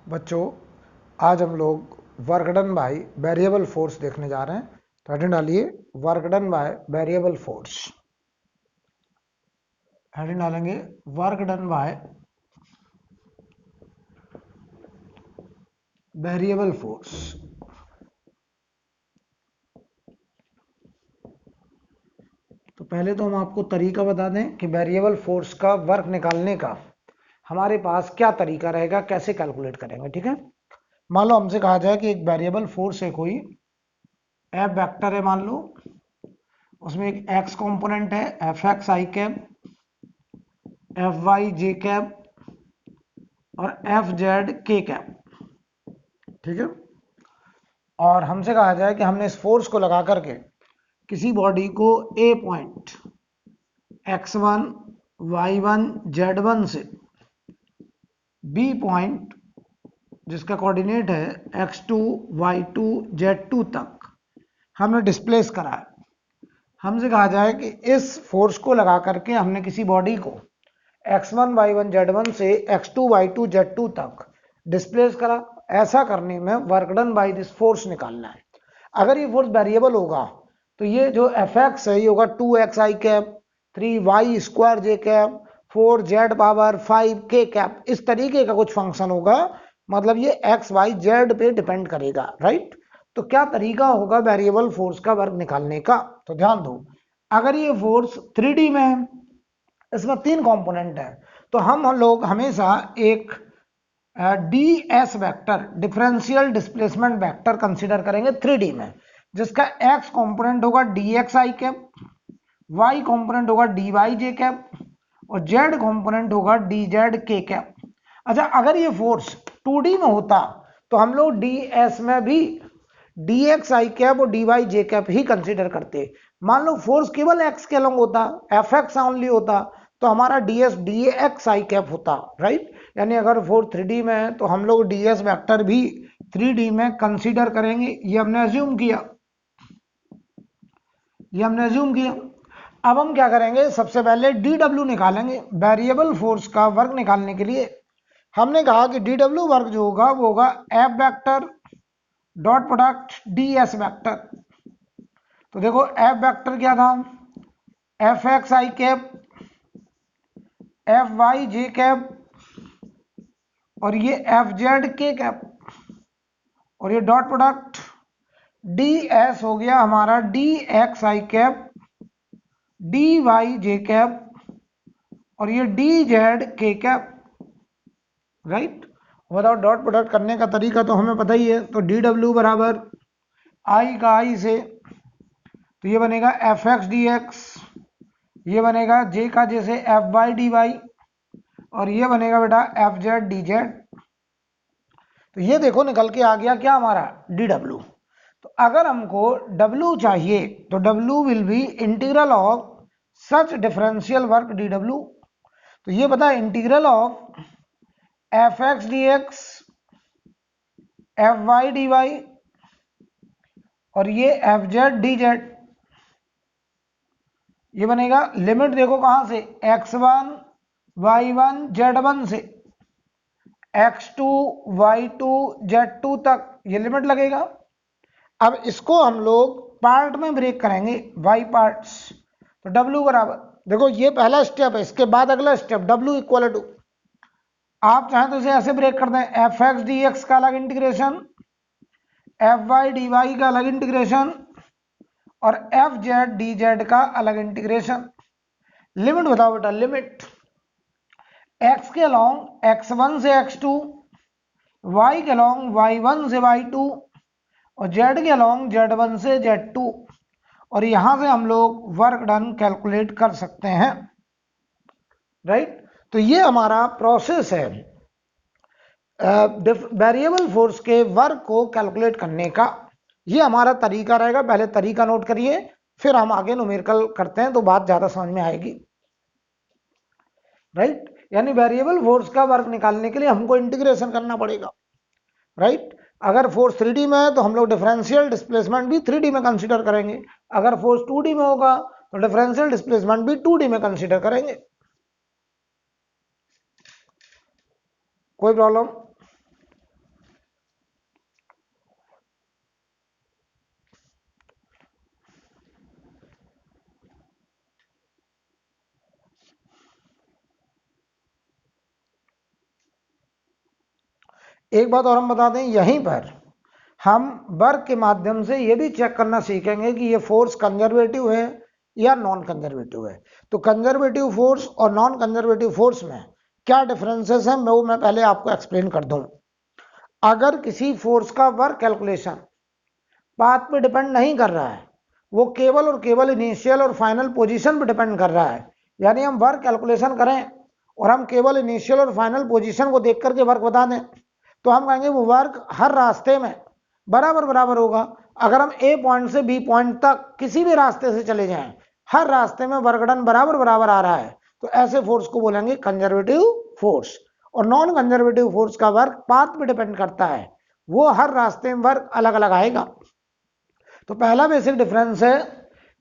बच्चों, आज हम लोग work done by variable force देखने जा रहे हैं। तो हेडिंग डालिए work done by variable force. Heading डालेंगे work done by variable force. तो पहले तो हम आपको तरीका बता दें कि वेरिएबल फोर्स का वर्क निकालने का हमारे पास क्या तरीका रहेगा, कैसे कैलकुलेट करेंगे। ठीक है, मान लो हमसे कहा जाए कि एक वेरिएबल फोर्स है, कोई एफ वेक्टर है, मान लो उसमें एक एक्स कंपोनेंट है, F x I cap, F Y J cap और एफ जेड के कैप। ठीक है, और हमसे कहा जाए कि हमने इस फोर्स को लगा करके किसी बॉडी को ए पॉइंट x1 y1 z1 से बी पॉइंट जिसका कोऑर्डिनेट है x2 y2 z2 तक हमने डिस्प्लेस करा है। हमसे कहा जाए कि इस फोर्स को लगा करके हमने किसी बॉडी को x1 y1 z1 से x2 y2 z2 तक डिस्प्लेस करा। ऐसा करने में work done by this force निकालना है। अगर ये फोर्स वेरिएबल होगा तो ये जो एफ एक्स है ये होगा 2x आई cap, 3y square J cap, 4z power 5 के कैप। इस तरीके का कुछ फंक्शन होगा, मतलब ये एक्स वाई जेड पे डिपेंड करेगा। राइट, तो क्या तरीका होगा वेरिएबल फोर्स का वर्क निकालने का? तो ध्यान दो, अगर ये फोर्स 3D में है, इसमें 3 कंपोनेंट है, तो हम लोग हमेशा एक D S vector, differential displacement vector consider करेंगे 3D में, जिसका एक्स कंपोनेंट होगा D X I cap, Y component होगा डी वाई जे कैप और जेड कंपोनेंट होगा डी जेड के कैप। अच्छा, अगर ये फोर्स 2D में होता तो हम लोग डी एस में भी डी एक्स आई कैप और डी वाई जे कैप ही कंसीडर करते। मान लो फोर्स केवल एक्स के अलॉन्ग होता, एफ एक्स ओनली होता, तो हमारा D S D X I cap होता। राइट, यानी अगर फोर्स 3D में है तो हम लोग डी एस वैक्टर भी 3D में कंसीडर करेंगे। ये हमने अज्यूम किया, अब हम क्या करेंगे, सबसे पहले डी डब्ल्यू निकालेंगे। वेरिएबल फोर्स का वर्क निकालने के लिए हमने कहा कि डी डब्ल्यू वर्क जो होगा वो होगा F vector dot product D S vector. तो देखो एफ वेक्टर क्या था, F x I cap, F Y J cap और ये एफ जेड के कैप, और ये डॉट प्रोडक्ट डी एस हो गया हमारा D X I cap, D Y J cap और ये डी जेड के cap. Right, without dot product करने का तरीका तो हमें पता ही है। तो डी डब्ल्यू बराबर आई का आई से, तो ये बनेगा एफ एक्स डी एक्स, ये बनेगा जे का जे से एफ वाई डी वाई और ये बनेगा बेटा एफ जेड डी जेड। तो ये देखो निकल के आ गया क्या हमारा डी डब्ल्यू। तो अगर हमको डब्ल्यू चाहिए तो W will be integral of such differential work d W. तो ये बता integral of f x d x, f y d y और ये एफ जेड डी जेड, ये बनेगा लिमिट देखो कहां से, x1 y1 z1 से x2 y2 z2 तक ये लिमिट लगेगा। अब इसको हम लोग पार्ट में ब्रेक करेंगे, y पार्ट्स। तो w बराबर, देखो ये पहला स्टेप है, इसके बाद अगला स्टेप w इक्वल टू, आप चाहें तो इसे ऐसे ब्रेक कर दें, एफ एक्स डी एक्स का अलग integration, f y d y का अलग इंटीग्रेशन और एफ जेड डी जेड का अलग इंटीग्रेशन। लिमिट बताओ बेटा, लिमिट x के अलॉन्ग x1 से x2, y के अलॉन्ग y1 से y2 और z के अलॉन्ग z1 से z2। और यहां से हम लोग वर्क डन कैलकुलेट कर सकते हैं। राइट, तो ये हमारा प्रोसेस है वेरिएबल फोर्स के वर्क को कैलकुलेट करने का। ये हमारा तरीका रहेगा, पहले तरीका नोट करिए, फिर हम आगे न्यूमेरिकल करते हैं तो बात ज्यादा समझ में आएगी। राइट, यानी वेरिएबल फोर्स का वर्क निकालने के लिए हमको इंटीग्रेशन करना पड़ेगा। राइट, अगर फोर्स 3D में है तो हम लोग डिफरेंशियल डिस्प्लेसमेंट भी 3D में कंसीडर करेंगे, अगर फोर्स 2D में होगा तो डिफरेंशियल डिस्प्लेसमेंट भी 2D में कंसीडर करेंगे। कोई प्रॉब्लम? एक बात और हम बता दें, यहीं पर हम वर्क के माध्यम से ये भी चेक करना सीखेंगे कि ये फोर्स कंजर्वेटिव है या नॉन कंजर्वेटिव है। तो कंजर्वेटिव फोर्स और नॉन कंजर्वेटिव फोर्स में क्या डिफरेंसेस हैं वो मैं पहले आपको एक्सप्लेन कर दूं। अगर किसी फोर्स का वर्क कैलकुलेशन पाथ पे डिपेंड नहीं कर रहा है, वो केवल और केवल इनिशियल और फाइनल पोजीशन पे डिपेंड कर रहा है, यानी हम वर्क कैलकुलेशन करें और हम केवल इनिशियल और फाइनल पोजीशन को देख करके वर्क बता दें, तो हम कहेंगे वो वर्क हर रास्ते में बराबर बराबर होगा। अगर हम ए पॉइंट से बी पॉइंट तक किसी भी रास्ते से चले जाएं, हर रास्ते में वर्क डन बराबर बराबर आ रहा है, तो ऐसे फोर्स को बोलेंगे कंजर्वेटिव फोर्स। और नॉन कंजर्वेटिव फोर्स का वर्क पाथ पे डिपेंड करता है, वो हर रास्ते में वर्क अलग अलग आएगा। तो पहला बेसिक डिफरेंस है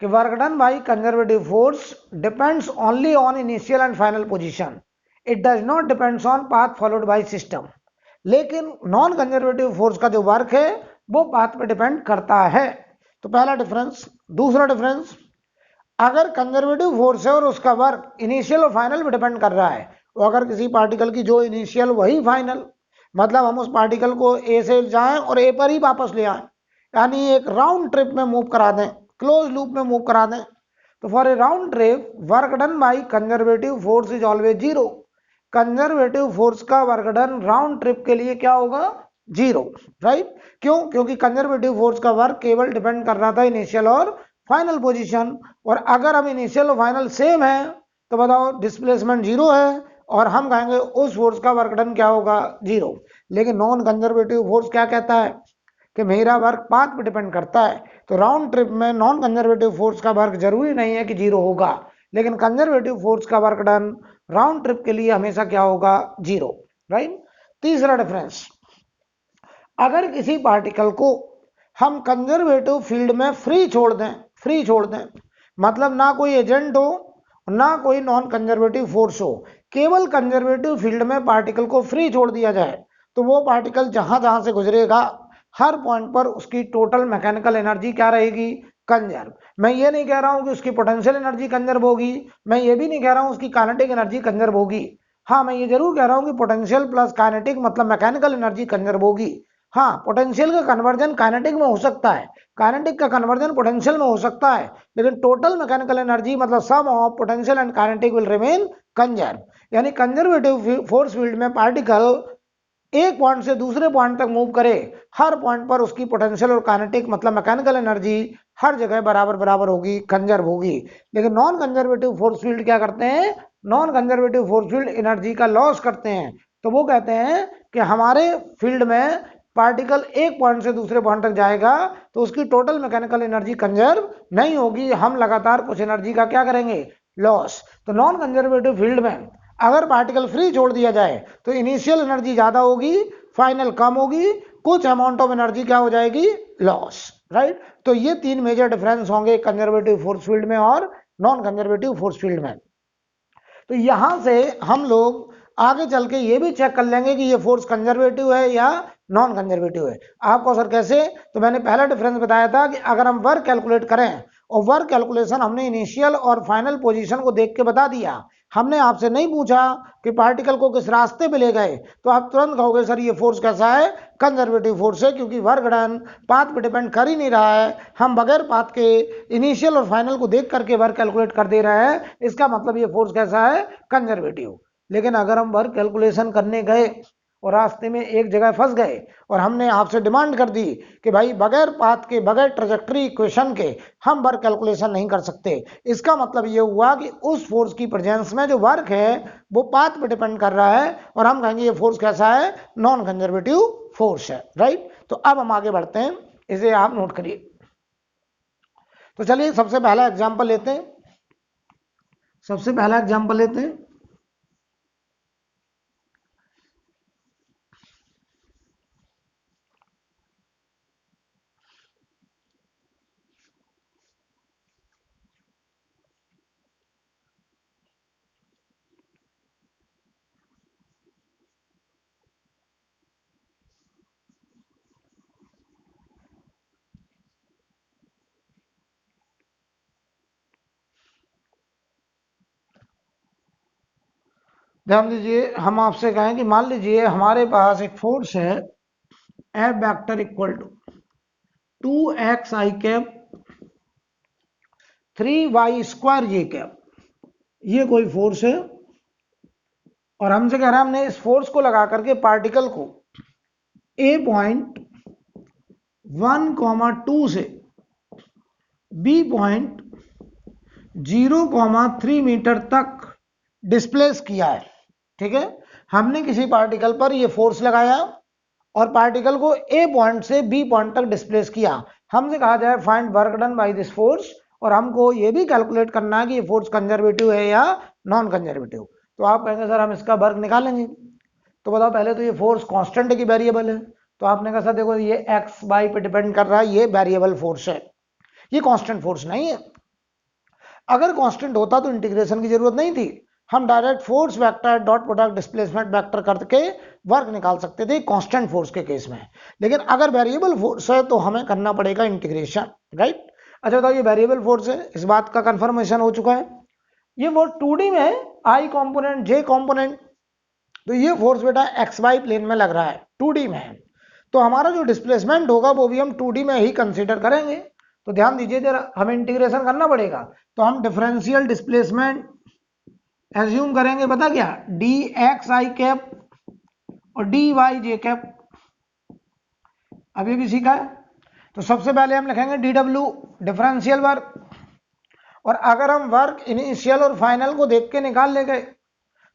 कि work done by conservative force depends only on initial and final position, it does not depends on path followed by system. लेकिन नॉन कंजर्वेटिव फोर्स का जो वर्क है वो पाथ पे डिपेंड करता है। तो पहला डिफरेंस। दूसरा डिफरेंस, अगर कंजर्वेटिव फोर्स है और उसका वर्क इनिशियल और फाइनल पे डिपेंड कर रहा है, तो अगर किसी पार्टिकल की जो इनिशियल वही फाइनल, मतलब हम उस पार्टिकल को ए से जाएं और ए पर ही वापस ले आए, यानी एक राउंड ट्रिप में मूव करा दें, क्लोज लूप में मूव करा दें, तो for A round trip work done by conservative force is always zero. Conservative force का वर्क डन राउंड ट्रिप के लिए क्या होगा? जीरो। राइट? क्यों? क्योंकि कंजर्वेटिव फोर्स का वर्क केवल डिपेंड कर रहा था इनिशियल और फाइनल पोजीशन, और अगर हम इनिशियल और फाइनल सेम है तो बताओ डिस्प्लेसमेंट जीरो है, और हम कहेंगे उस फोर्स का वर्क डन क्या होगा? जीरो। लेकिन नॉन कंजर्वेटिव फोर्स क्या कहता है कि मेरा वर्क पाथ पे डिपेंड करता है, तो राउंड ट्रिप में नॉन कंजर्वेटिव फोर्स का वर्क जरूरी नहीं है कि जीरो होगा, लेकिन कंजर्वेटिव फोर्स का वर्क डन राउंड ट्रिप के लिए हमेशा क्या होगा? जीरो। राइट? तीसरा डिफरेंस, अगर किसी पार्टिकल को हम कंजर्वेटिव फील्ड में फ्री छोड़ दें, फ्री छोड़ दें मतलब ना कोई एजेंट हो ना कोई नॉन कंजर्वेटिव फोर्स हो, केवल कंजर्वेटिव फील्ड में पार्टिकल को फ्री छोड़ दिया जाए, तो वो पार्टिकल जहां जहां से गुजरेगा हर पॉइंट पर उसकी टोटल मैकेनिकल एनर्जी क्या रहेगी? कंजर्व। मैं ये नहीं कह रहा हूं कि उसकी पोटेंशियल एनर्जी कंजर्व होगी, मैं ये भी नहीं कह रहा हूं उसकी काइनेटिक एनर्जी कंजर्व होगी। हाँ, मैं ये जरूर कह रहा हूं कि पोटेंशियल प्लस काइनेटिक मतलब मैकेनिकल एनर्जी कंजर्व होगी। हाँ, पोटेंशियल का कन्वर्जन काइनेटिक में हो सकता है, काइनेटिक का कन्वर्जन पोटेंशियल में हो सकता है, लेकिन टोटल मैकेनिकल एनर्जी मतलब sum of potential and kinetic will remain conserve. यानी कंजर्वेटिव फोर्स फील्ड में पार्टिकल एक पॉइंट से दूसरे पॉइंट तक मूव करे, हर पॉइंट पर उसकी पोटेंशियल और काइनेटिक मतलब मैकेनिकल एनर्जी हर जगह बराबर बराबर होगी, कंजर्व होगी। लेकिन नॉन कंजर्वेटिव फोर्स फील्ड क्या करते हैं? Non conservative force field energy का लॉस करते हैं। तो वो कहते हैं कि हमारे फील्ड में पार्टिकल एक पॉइंट से दूसरे पॉइंट तक जाएगा तो उसकी टोटल मैकेनिकल एनर्जी कंजर्व नहीं होगी, हम लगातार कुछ एनर्जी का क्या करेंगे? लॉस। तो नॉन कंजर्वेटिव फील्ड में अगर पार्टिकल फ्री छोड़ दिया जाए तो इनिशियल एनर्जी ज्यादा होगी, फाइनल कम होगी, कुछ अमाउंट ऑफ एनर्जी क्या हो जाएगी? लॉस। राइट? तो ये तीन मेजर डिफरेंस होंगे कंजर्वेटिव फोर्स फील्ड में और नॉन कंजर्वेटिव फोर्स फील्ड में। तो यहां से हम लोग आगे चल के ये भी चेक कर लेंगे कि ये फोर्स कंजर्वेटिव है या नॉन कंजर्वेटिव है। आपको सर कैसे? तो मैंने पहला डिफरेंस बताया था कि अगर हम वर्क कैलकुलेट करें और वर्क कैलकुलेशन हमने इनिशियल और फाइनल पोजीशन को देख के बता दिया, हमने आपसे नहीं पूछा कि पार्टिकल को किस रास्ते पे ले गए, तो आप तुरंत कहोगे सर ये फोर्स कैसा है? कंजर्वेटिव फोर्स है, क्योंकि वर्क डन पाथ पे डिपेंड कर ही नहीं रहा है, हम बगैर पाथ के इनिशियल और फाइनल को देख करके वर्क कैलकुलेट कर दे रहे हैं, इसका मतलब ये फोर्स कैसा है? कंजर्वेटिव। लेकिन अगर हम वर्क कैलकुलेशन करने गए और रास्ते में एक जगह फंस गए और हमने आपसे डिमांड कर दी कि भाई बगैर पाथ के बगैर ट्रेजेक्टरी इक्वेशन के हम वर्क कैलकुलेशन नहीं कर सकते, इसका मतलब ये हुआ कि उस फोर्स की प्रेजेंस में जो वर्क है वो पाथ पे डिपेंड कर रहा है, और हम कहेंगे ये फोर्स कैसा है? नॉन कंजर्वेटिव फोर्स है। राइट? तो अब हम आगे बढ़ते हैं, इसे आप नोट करिए। तो चलिए सबसे पहला एग्जाम्पल लेते हैं, सबसे पहला एग्जाम्पल लेते हैं। ध्यान दीजिए, हम आपसे कहें कि मान लीजिए हमारे पास एक फोर्स है F vector equal to 2x i cap 3y square j cap, ये कोई फोर्स है और हमसे कह रहा है हमने इस फोर्स को लगा करके पार्टिकल को ए पॉइंट 1,2 से बी पॉइंट 0,3 मीटर तक डिस्प्लेस किया है। ठीक है, हमने किसी पार्टिकल पर ये फोर्स लगाया और पार्टिकल को ए पॉइंट से बी पॉइंट तक डिस्प्लेस किया। हमसे कहा जाए find work done by this force, और हमको ये भी कैलकुलेट करना है कि ये फोर्स कंजर्वेटिव है या नॉन कंजर्वेटिव। तो आप कहेंगे सर हम इसका वर्क निकालेंगे, तो बताओ पहले तो ये फोर्स कांस्टेंट है कि वेरिएबल है? तो आपने कहा सर देखो ये एक्स वाई पे डिपेंड कर रहा है, ये वेरिएबल फोर्स है, ये कांस्टेंट फोर्स नहीं है। अगर कांस्टेंट होता तो इंटीग्रेशन की जरूरत नहीं थी, हम direct force vector dot product displacement vector करके वर्क निकाल सकते थे कांस्टेंट फोर्स के केस में। लेकिन अगर वेरिएबल फोर्स है तो हमें करना पड़ेगा इंटीग्रेशन, राइट। अच्छा बताओ, ये वेरिएबल फोर्स है, इस बात का कंफर्मेशन हो चुका है। ये फोर्स 2D में है, आई कॉम्पोनेंट जे कॉम्पोनेंट, तो ये फोर्स बेटा एक्स वाई प्लेन में लग रहा है, 2D में है, तो हमारा जो डिस्प्लेसमेंट होगा वो भी हम 2D में ही कंसीडर करेंगे। तो ध्यान दीजिए जरा, हमें इंटीग्रेशन करना पड़ेगा, तो हम डिफरेंशियल डिस्प्लेसमेंट एज्यूम करेंगे, पता क्या, डी एक्स आई कैप और डी वाई जे कैप, अभी भी सीखा है। तो सबसे पहले हम लिखेंगे डी डब्ल्यू डिफरेंशियल वर्क, और अगर हम वर्क इनिशियल और फाइनल को देख के निकाल ले गए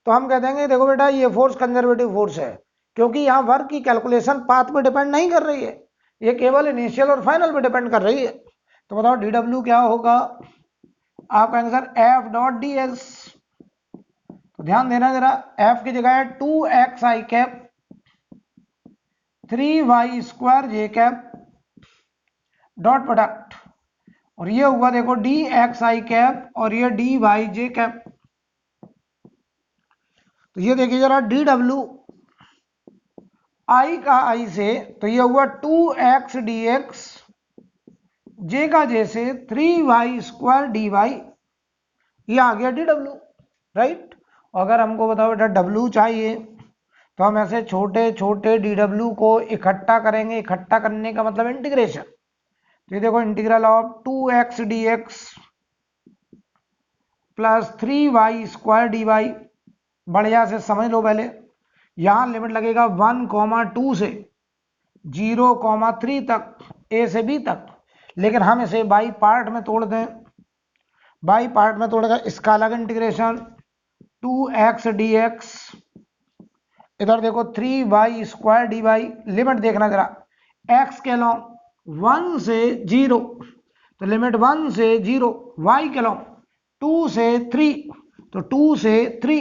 तो हम कह देंगे देखो बेटा ये फोर्स कंजर्वेटिव फोर्स है, क्योंकि यहाँ वर्क की कैलकुलेशन पाथ पे डिपेंड नहीं कर रही है, ये केवल इनिशियल और फाइनल पे डिपेंड कर रही है। तो बताओ डी डब्ल्यू क्या होगा? आप कहेंगे sir F dot D S, तो ध्यान देना जरा, एफ की जगह है 2x i cap 3y square J cap dot product, और ये हुआ देखो डी एक्स आई कैप और ये डी वाई जे कैप। तो ये देखिए जरा, डी डब्ल्यू आई का आई से, तो ये हुआ 2x डी एक्स, जे का जे से 3y स्क्वायर डी वाई, ये आ गया डी डब्ल्यू, राइट। अगर हमको बताओ बेटा डब्ल्यू चाहिए तो हम ऐसे छोटे छोटे डी डब्ल्यू को इकट्ठा करेंगे, इकट्ठा करने का मतलब इंटीग्रेशन। तो ये देखो integral of 2x d x plus 3y square d y, बढ़िया से समझ लो पहले, यहां लिमिट लगेगा 1,2 से 0,3 तक, ए से बी तक, लेकिन हम इसे बाई पार्ट में तोड़ दें, बाई पार्ट में तोड़ेगा, इसका अलग इंटीग्रेशन 2x डी एक्स, इधर देखो 3y square d Y, limit देखना जरा, x के लॉन्ग 1 से 0, तो लिमिट 1 से 0, y के लॉन्ग 2 से 3, तो 2 से 3,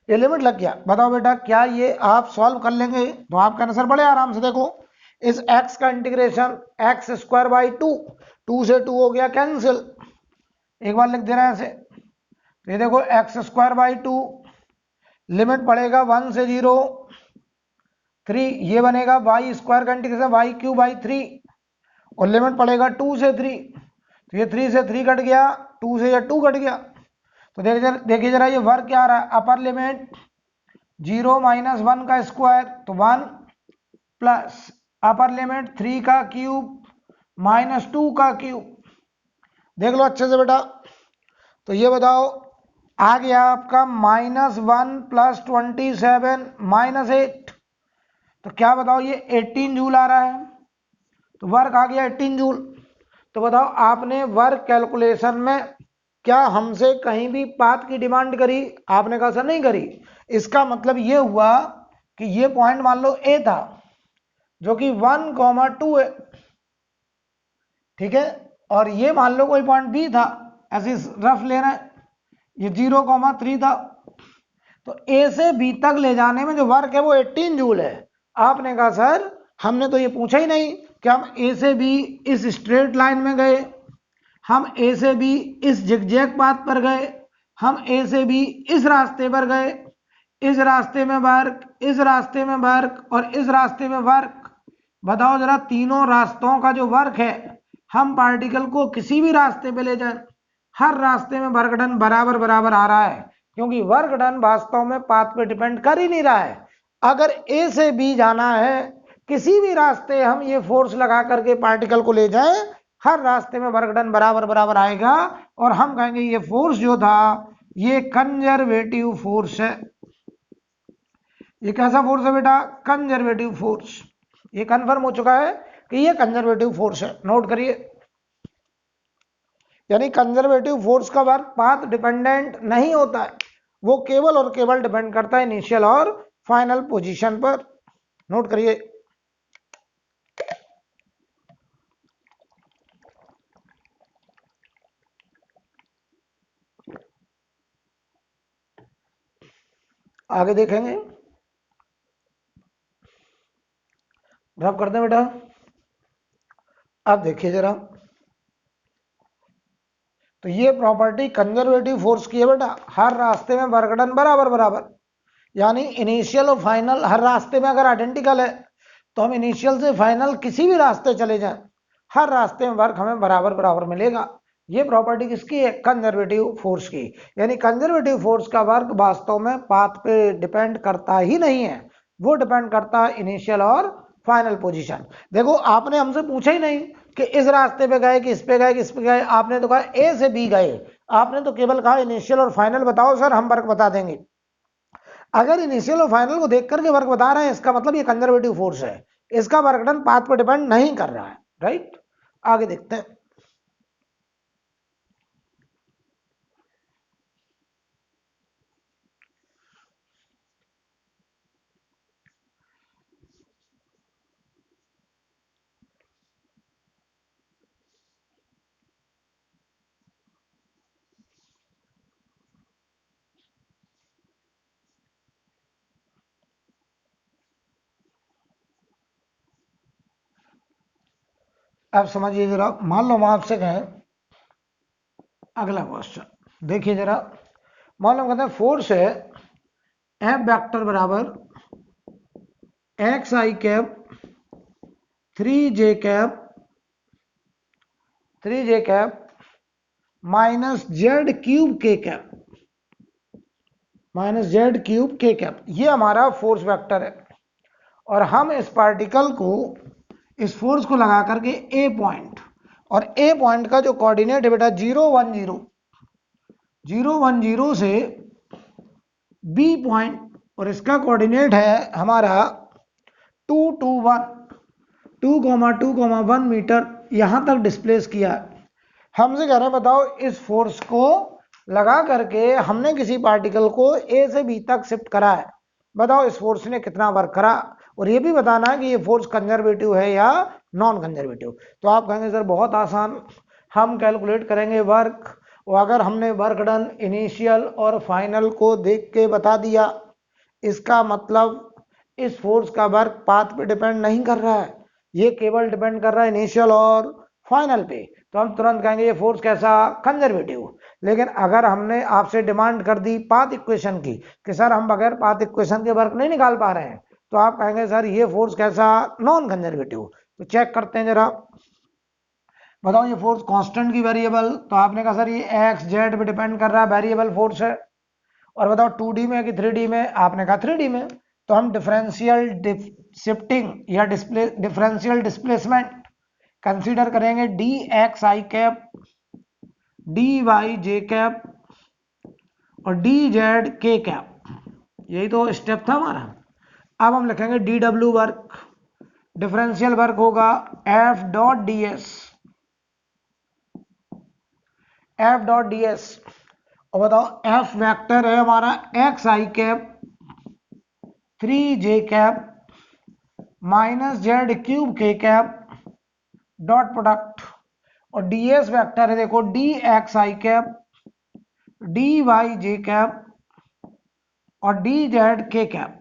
ये लिमिट लग गया। बताओ बेटा क्या ये आप सॉल्व कर लेंगे? तो आप कहना सर बड़े आराम से, देखो इस x का इंटीग्रेशन एक्स स्क्वायर बाई 2 से 2 हो गया कैंसिल, एक बार लिख दे रहे हैं ऐसे, तो ये देखो एक्स स्क्वायर बाई 2, लिमिट पड़ेगा 1 से 0 3, ये बनेगा वाई स्क्वायर का इंटीग्रेशन वाई क्यूब बाई 3, और लिमिट पड़ेगा 2 से 3, तो ये 3 से 3 कट गया, 2 से ये 2 कट गया। तो देखिए जरा ये वर्क क्या आ रहा है, अपर लिमिट 0 माइनस 1 का स्क्वायर तो 1 प्लस अपर लिमिट 3 का क्यूब माइनस 2 का क्यूब, देख लो अच्छे से बेटा। तो ये बताओ आ गया आपका -1 प्लस 27 माइनस 8, तो क्या बताओ ये 18 जूल आ रहा है, तो वर्क आ गया 18 जूल। तो बताओ आपने वर्क कैलकुलेशन में क्या हमसे कहीं भी पाथ की डिमांड करी? आपने कहा सर नहीं करी। इसका मतलब ये हुआ कि ये पॉइंट मान लो ए था जो कि 1,2 है, ठीक है, और ये मान लो कोई पॉइंट बी था, ऐसे रफ लेना है, ये 0,3 था, तो ए से बी तक ले जाने में जो वर्क है वो 18 जूल है। आपने कहा सर हमने तो ये पूछा ही नहीं कि हम ए से बी इस स्ट्रेट लाइन में गए, हम ए से बी इस जिगजैग पाथ पर गए, हम ए से बी इस रास्ते पर गए, इस रास्ते में वर्क, इस रास्ते में वर्क और इस रास्ते में वर्क। बताओ जरा तीनों रास्तों का जो वर्क है, हम पार्टिकल को किसी भी रास्ते पे ले जाए, हर रास्ते में वर्क डन बराबर बराबर आ रहा है, क्योंकि वर्क डन वास्तव में पाथ पे डिपेंड कर ही नहीं रहा है। अगर ए से बी जाना है, किसी भी रास्ते हम ये फोर्स लगा करके पार्टिकल को ले जाएं, हर रास्ते में वर्क डन बराबर बराबर आएगा और हम कहेंगे ये फोर्स जो था ये कंजर्वेटिव फोर्स है। ये कैसा फोर्स है बेटा? Conservative force. ये कंफर्म हो चुका है कि ये कंजर्वेटिव फोर्स है, नोट करिए। यानी कंजर्वेटिव फोर्स का वर्क पाथ डिपेंडेंट नहीं होता है, वो केवल और केवल डिपेंड करता है इनिशियल और फाइनल पोजीशन पर। नोट करिए। आगे देखेंगे, रब करते हैं बेटा। अब देखिए जरा, तो ये प्रॉपर्टी कंजर्वेटिव फोर्स की है बेटा, हर रास्ते में वर्क डन बराबर बराबर, यानी इनिशियल और फाइनल हर रास्ते में अगर आइडेंटिकल है तो हम इनिशियल से फाइनल किसी भी रास्ते चले जाएं, हर रास्ते में वर्क हमें बराबर बराबर मिलेगा। ये प्रॉपर्टी किसकी है? कंजर्वेटिव फोर्स की। यानी कंजर्वेटिव फोर्स का वर्क वास्तव में पाथ पे डिपेंड करता ही नहीं है, वो डिपेंड करता है इनिशियल और फाइनल पोजीशन। देखो आपने हमसे पूछा ही नहीं कि इस रास्ते पे गए कि इस पे गए कि इस पे गए, आपने तो कहा ए से बी गए, आपने तो केवल कहा इनिशियल और फाइनल बताओ सर, हम वर्क बता देंगे। अगर इनिशियल और फाइनल को देख करके वर्क बता रहे हैं, इसका मतलब ये कंजर्वेटिव फोर्स है, इसका वर्क डन पाथ पर डिपेंड नहीं कर रहा है, राइट। आगे देखते हैं। अब समझिए जरा, मान लो हम आपसे कहें अगला क्वेश्चन, देखिए जरा, मान लो कहते हैं फोर्स है एफ वेक्टर बराबर x I cap 3 J cap minus Z cube के कैप ये हमारा फोर्स वेक्टर है, और हम इस पार्टिकल को, इस फोर्स को लगा करके ए पॉइंट, और ए पॉइंट का जो कोऑर्डिनेट है बेटा 0 1 0 से बी पॉइंट, और इसका कोऑर्डिनेट है हमारा 2,2,1 मीटर, यहां तक डिस्प्लेस किया है। हमसे कह रहे हैं बताओ इस फोर्स को लगा करके हमने किसी पार्टिकल को ए से बी तक शिफ्ट करा है, बताओ इस फोर्स ने कितना वर्क करा, और ये भी बताना है कि ये फोर्स कंजर्वेटिव है या नॉन कंजर्वेटिव। तो आप कहेंगे सर बहुत आसान, हम कैलकुलेट करेंगे वर्क, और अगर हमने वर्क डन इनिशियल और फाइनल को देख के बता दिया, इसका मतलब इस फोर्स का वर्क पाथ पे डिपेंड नहीं कर रहा है, ये केवल डिपेंड कर रहा है इनिशियल और फाइनल पे, तो हम तुरंत कहेंगे ये फोर्स कैसा? कंजर्वेटिव। लेकिन अगर हमने आपसे डिमांड कर दी पाथ इक्वेशन की कि सर हम बगैर पाथ इक्वेशन के वर्क नहीं निकाल पा रहे हैं, तो आप कहेंगे सर ये फोर्स कैसा? Non conservative. तो चेक करते हैं जरा, बताओ ये फोर्स कांस्टेंट की वेरिएबल, तो आपने कहा सर ये एक्स जेड पे डिपेंड कर रहा है, वेरिएबल फोर्स है। और बताओ 2D में कि 3D में, आपने कहा 3D में, तो हम डिफरेंशियल शिफ्टिंग या डिफरेंशियल डिस्प्लेसमेंट कंसीडर करेंगे, D X I cap D Y J cap और डी जेड के कैप, यही तो स्टेप था हमारा। अब हम लिखेंगे D W work, differential work होगा F.ds, और बताओ F वेक्टर है हमारा x I cap 3 J cap minus Z cube के कैप डॉट प्रोडक्ट, और ds वेक्टर है देखो D X I cap D Y J cap और डी जेड के कैप,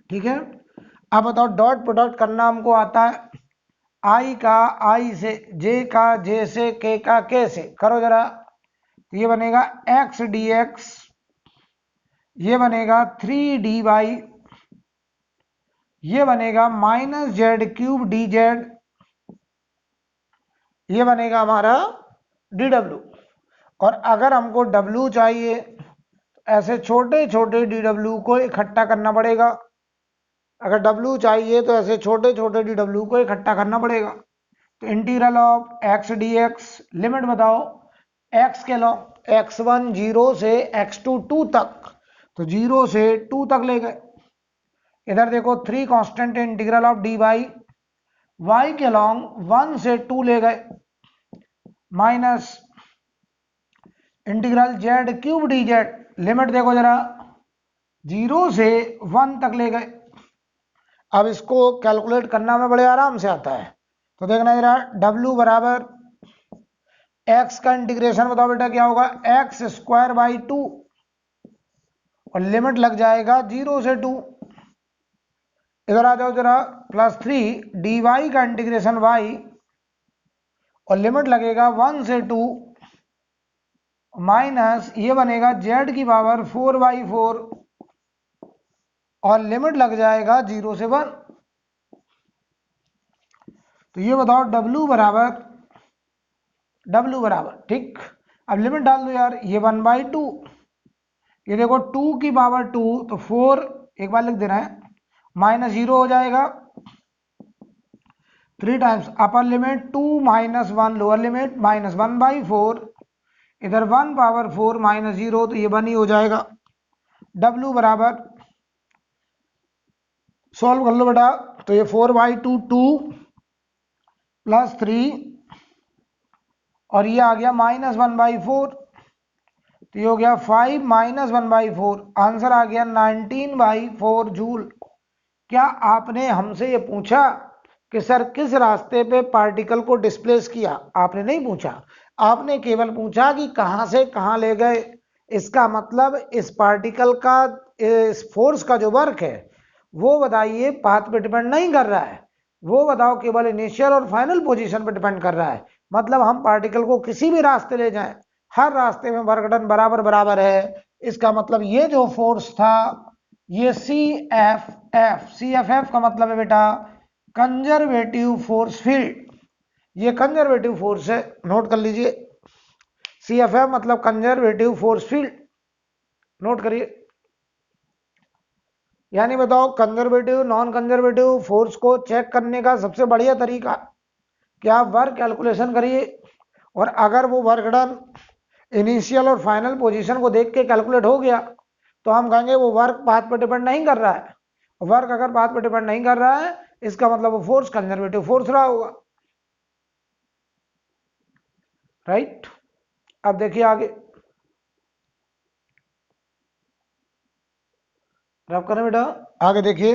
ठीक है। अब बताओ डॉट प्रोडक्ट करना हमको आता है, आई का आई से, जे का जे से, के का के से, करो जरा। ये बनेगा एक्स डी एक्स, ये बनेगा 3 dy, ये बनेगा minus Z cube D Z, ये बनेगा हमारा डी डब्ल्यू। और अगर हमको W चाहिए ऐसे छोटे छोटे DW को इकट्ठा करना पड़ेगा। अगर W चाहिए तो ऐसे छोटे छोटे DW को इकट्ठा करना पड़ेगा। तो integral of x dx, limit बताओ x के लो, x1 0 से x2 2 तक, तो 0 से 2 तक ले गए। इधर देखो 3 constant integral of dy, y के लॉन्ग 1 से 2 ले गए, minus integral z cube dz, limit देखो जरा 0 से 1 तक ले गए। अब इसको कैलकुलेट करना में बड़े आराम से आता है। तो देखना जरा w बराबर x का इंटीग्रेशन बताओ बेटा क्या होगा, x स्क्वायर बाई 2 और लिमिट लग जाएगा 0 से 2। इधर आ जाओ जरा +3 dy का इंटीग्रेशन y और लिमिट लगेगा 1 से 2 माइनस ये बनेगा z की पावर 4/4 और लिमिट लग जाएगा 0 से 1। तो ये बताओ w बराबर ठीक। अब लिमिट डाल दो यार, ये 1/2, ये देखो 2 की पावर 2 तो 4 एक बार लिख देना है, माइनस 0 हो जाएगा 3 times upper limit 2 minus 1 lower limit minus 1/4, इधर 1 पावर 4 माइनस 0 तो ये 1 ही हो जाएगा। w बराबर सॉल्व कर लो बेटा, तो ये 4/2 2 प्लस 3 और ये आ गया माइनस 1/4, तो ये हो गया 5 माइनस 1/4, आंसर आ गया 19/4 जूल। क्या आपने हमसे ये पूछा कि सर किस रास्ते पे पार्टिकल को डिस्प्लेस किया? आपने नहीं पूछा, आपने केवल पूछा कि कहां से कहां ले गए। इसका मतलब इस पार्टिकल का, इस फोर्स का जो वर्क है वो बताइए पाथ पे डिपेंड नहीं कर रहा है, वो बताओ केवल इनिशियल और फाइनल पोजीशन पे डिपेंड कर रहा है। मतलब हम पार्टिकल को किसी भी रास्ते ले जाएं, हर रास्ते में वर्क डन बराबर बराबर है। इसका मतलब ये जो फोर्स था ये CFF का मतलब है बेटा कंजर्वेटिव फोर्स फील्ड। ये कंजर्वेटिव फोर्स है, नोट कर लीजिए। CFF मतलब कंजर्वेटिव फोर्स फील्ड, नोट करिए। यानी बताओ कंजर्वेटिव नॉन कंजर्वेटिव फोर्स को चेक करने का सबसे बढ़िया तरीका कि आप वर्क कैलकुलेशन करिए और अगर वो वर्क डन इनिशियल और फाइनल पोजीशन को देख के कैलकुलेट हो गया तो हम कहेंगे वो वर्क पाथ पर डिपेंड नहीं कर रहा है। वर्क अगर पाथ पर डिपेंड नहीं कर रहा है इसका मतलब वो फोर्स कंजर्वेटिव फोर्स रहा होगा, राइट। अब देखिए आगे रब करें बेटा, आगे देखिए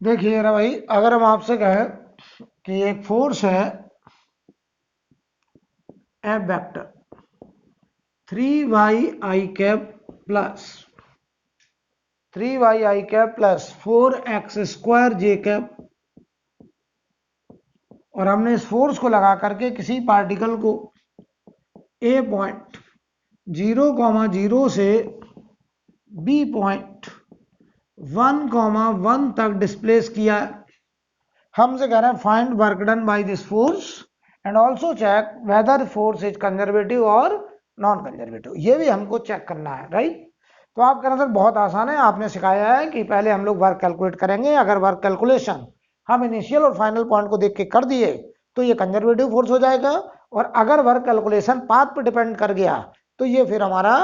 देखिए ना भाई, अगर हम आपसे कहें कि एक फोर्स है F vector 3y cap plus 3y cap plus 4x square J cap, और हमने इस फोर्स को लगा करके किसी पार्टिकल को A पॉइंट 0,0 से B पॉइंट 1,1 तक डिस्प्लेस किया। हमसे कह रहे हैं find work done by this force and also check whether force is conservative और नॉन कंजर्वेटिव। ये भी हमको चेक करना है, राइट। तो आप कह रहे हैं सर बहुत आसान है, आपने सिखाया है कि पहले हम लोग वर्क कैलकुलेट करेंगे, अगर वर्क कैलकुलेशन हम इनिशियल और फाइनल पॉइंट को देख के कर दिए तो ये कंजर्वेटिव फोर्स हो जाएगा, और अगर वर्क कैलकुलेशन पाथ पर डिपेंड कर गया तो ये फिर हमारा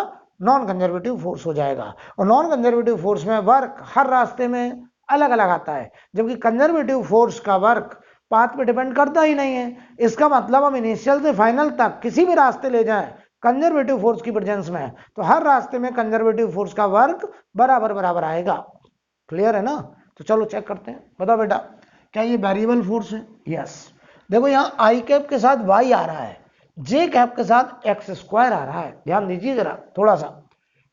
नॉन कंजर्वेटिव फोर्स हो जाएगा। और नॉन कंजर्वेटिव फोर्स में वर्क हर रास्ते में अलग अलग आता है, जबकि कंजर्वेटिव फोर्स का वर्क पाथ पे डिपेंड करता ही नहीं है। इसका मतलब हम इनिशियल से फाइनल तक किसी भी रास्ते ले जाएं कंजर्वेटिव फोर्स की प्रेजेंस में तो हर रास्ते में कंजर्वेटिव फोर्स का वर्क बराबर बराबर आएगा। क्लियर है ना? तो चलो चेक करते हैं। बताओ बेटा क्या ये वेरिएबल फोर्स है? यस। देखो यहाँ आई कैप के साथ वाई आ रहा है, जे कैप के साथ एक्स स्क्वायर आ रहा है, ध्यान दीजिए जरा थोड़ा सा।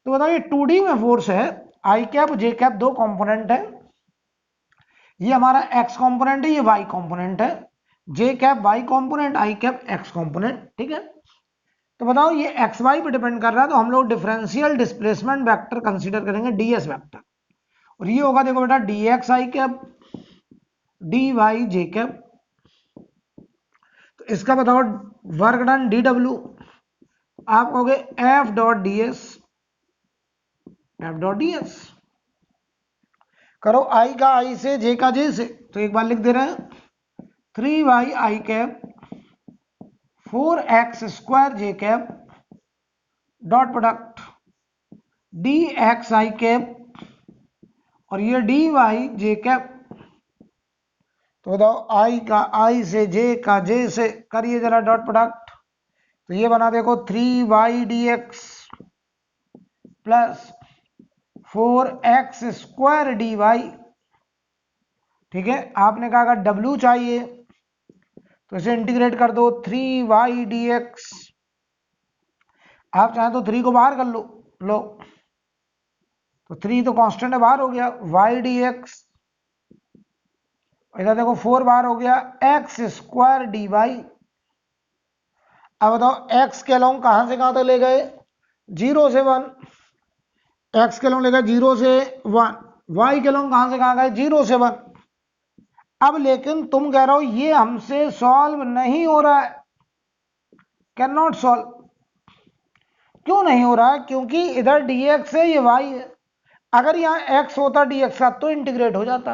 तो बताइए 2D में फोर्स है, आई कैप जे कैप दो कंपोनेंट है, ये हमारा एक्स कंपोनेंट है, ये वाई कंपोनेंट है, जे कैप वाई कंपोनेंट, आई कैप एक्स कंपोनेंट, ठीक है। तो बताओ ये एक्स वाई पे डिपेंड कर रहा है, तो हम लोग डिफरेंशियल डिस्प्लेसमेंट वेक्टर कंसीडर करेंगे, डीएस वेक्टर, और ये होगा देखो बेटा D X I cap D Y J cap. तो इसका बताओ वर्क डन डी डब्ल्यू, आप कहोगे F dot D S, F dot D S करो, आई का आई से, जे का जे से, तो एक बार लिख दे रहे हैं 3y I cap 4x square J cap dot product D X I cap और ये डी वाई जे कैप। तो बताओ आई का आई से, जे का जे से, करिए जरा डॉट प्रोडक्ट, तो ये बना देखो 3y d x plus 4x square d y, ठीक है। आपने कहा अगर w चाहिए तो इसे इंटीग्रेट कर दो 3y डी एक्स, आप चाहें तो 3 को बाहर कर लो तो 3 तो कांस्टेंट है, बाहर हो गया y डी एक्स, इधर देखो 4 बाहर हो गया एक्स स्क्वायर डी वाई। अब बताओ x के अलोंग कहां से कहां तक ले गए, 0 से 1, x के अलोंग ले गए 0 से 1, y के अलोंग कहां से कहां गए 0 से 1। अब लेकिन तुम कह रहे हो ये हमसे सॉल्व नहीं हो रहा है, कैन नॉट सॉल्व, क्यों नहीं हो रहा है, क्योंकि इधर dx है, ये y है, अगर यहाँ x होता dx का तो इंटीग्रेट हो जाता।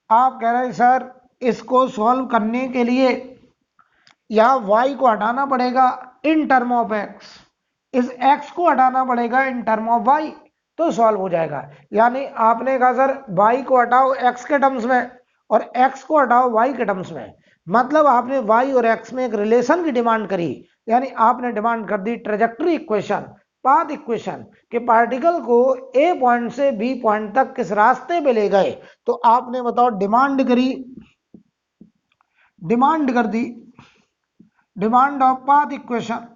आप कह रहे हैं सर इसको सॉल्व करने के लिए यहाँ y को हटाना पड़ेगा इन टर्म ऑफ x, इस x को हटाना पड़ेगा इन टर्म ऑफ y, तो सॉल्व हो जाएगा। यानी आपने कहा सर y को हटाओ x के टर्म्स में और x को हटाओ y के टर्म्स में, मतलब आपने y और x में एक रिलेशन की डिमांड करी, यानी आपने डिमांड कर दी ट्रेजेक्टरी इक्वेशन, पाथ इक्वेशन कि पार्टिकल को ए पॉइंट से बी पॉइंट तक किस रास्ते पे ले गए। तो आपने बताओ डिमांड करी, डिमांड कर दी, डिमांड ऑफ पाथ इक्वेशन,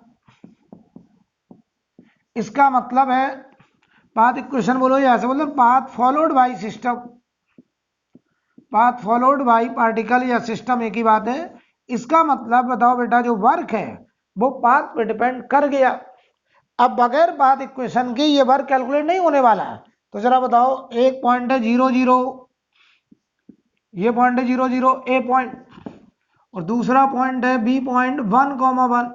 इसका मतलब है पाथ इक्वेशन बोलो या ऐसे बोलो path followed by system, path followed bye particle या सिस्टम एक ही बात है। इसका मतलब बताओ बेटा जो वर्क है वो पाथ पे डिपेंड कर गया। अब बगैर पाथ इक्वेशन के ये वर्क कैलकुलेट नहीं होने वाला है। तो जरा बताओ एक पॉइंट है 0 0, ये पॉइंट है 0 0 ए पॉइंट, और दूसरा पॉइंट है बी पॉइंट 1 1।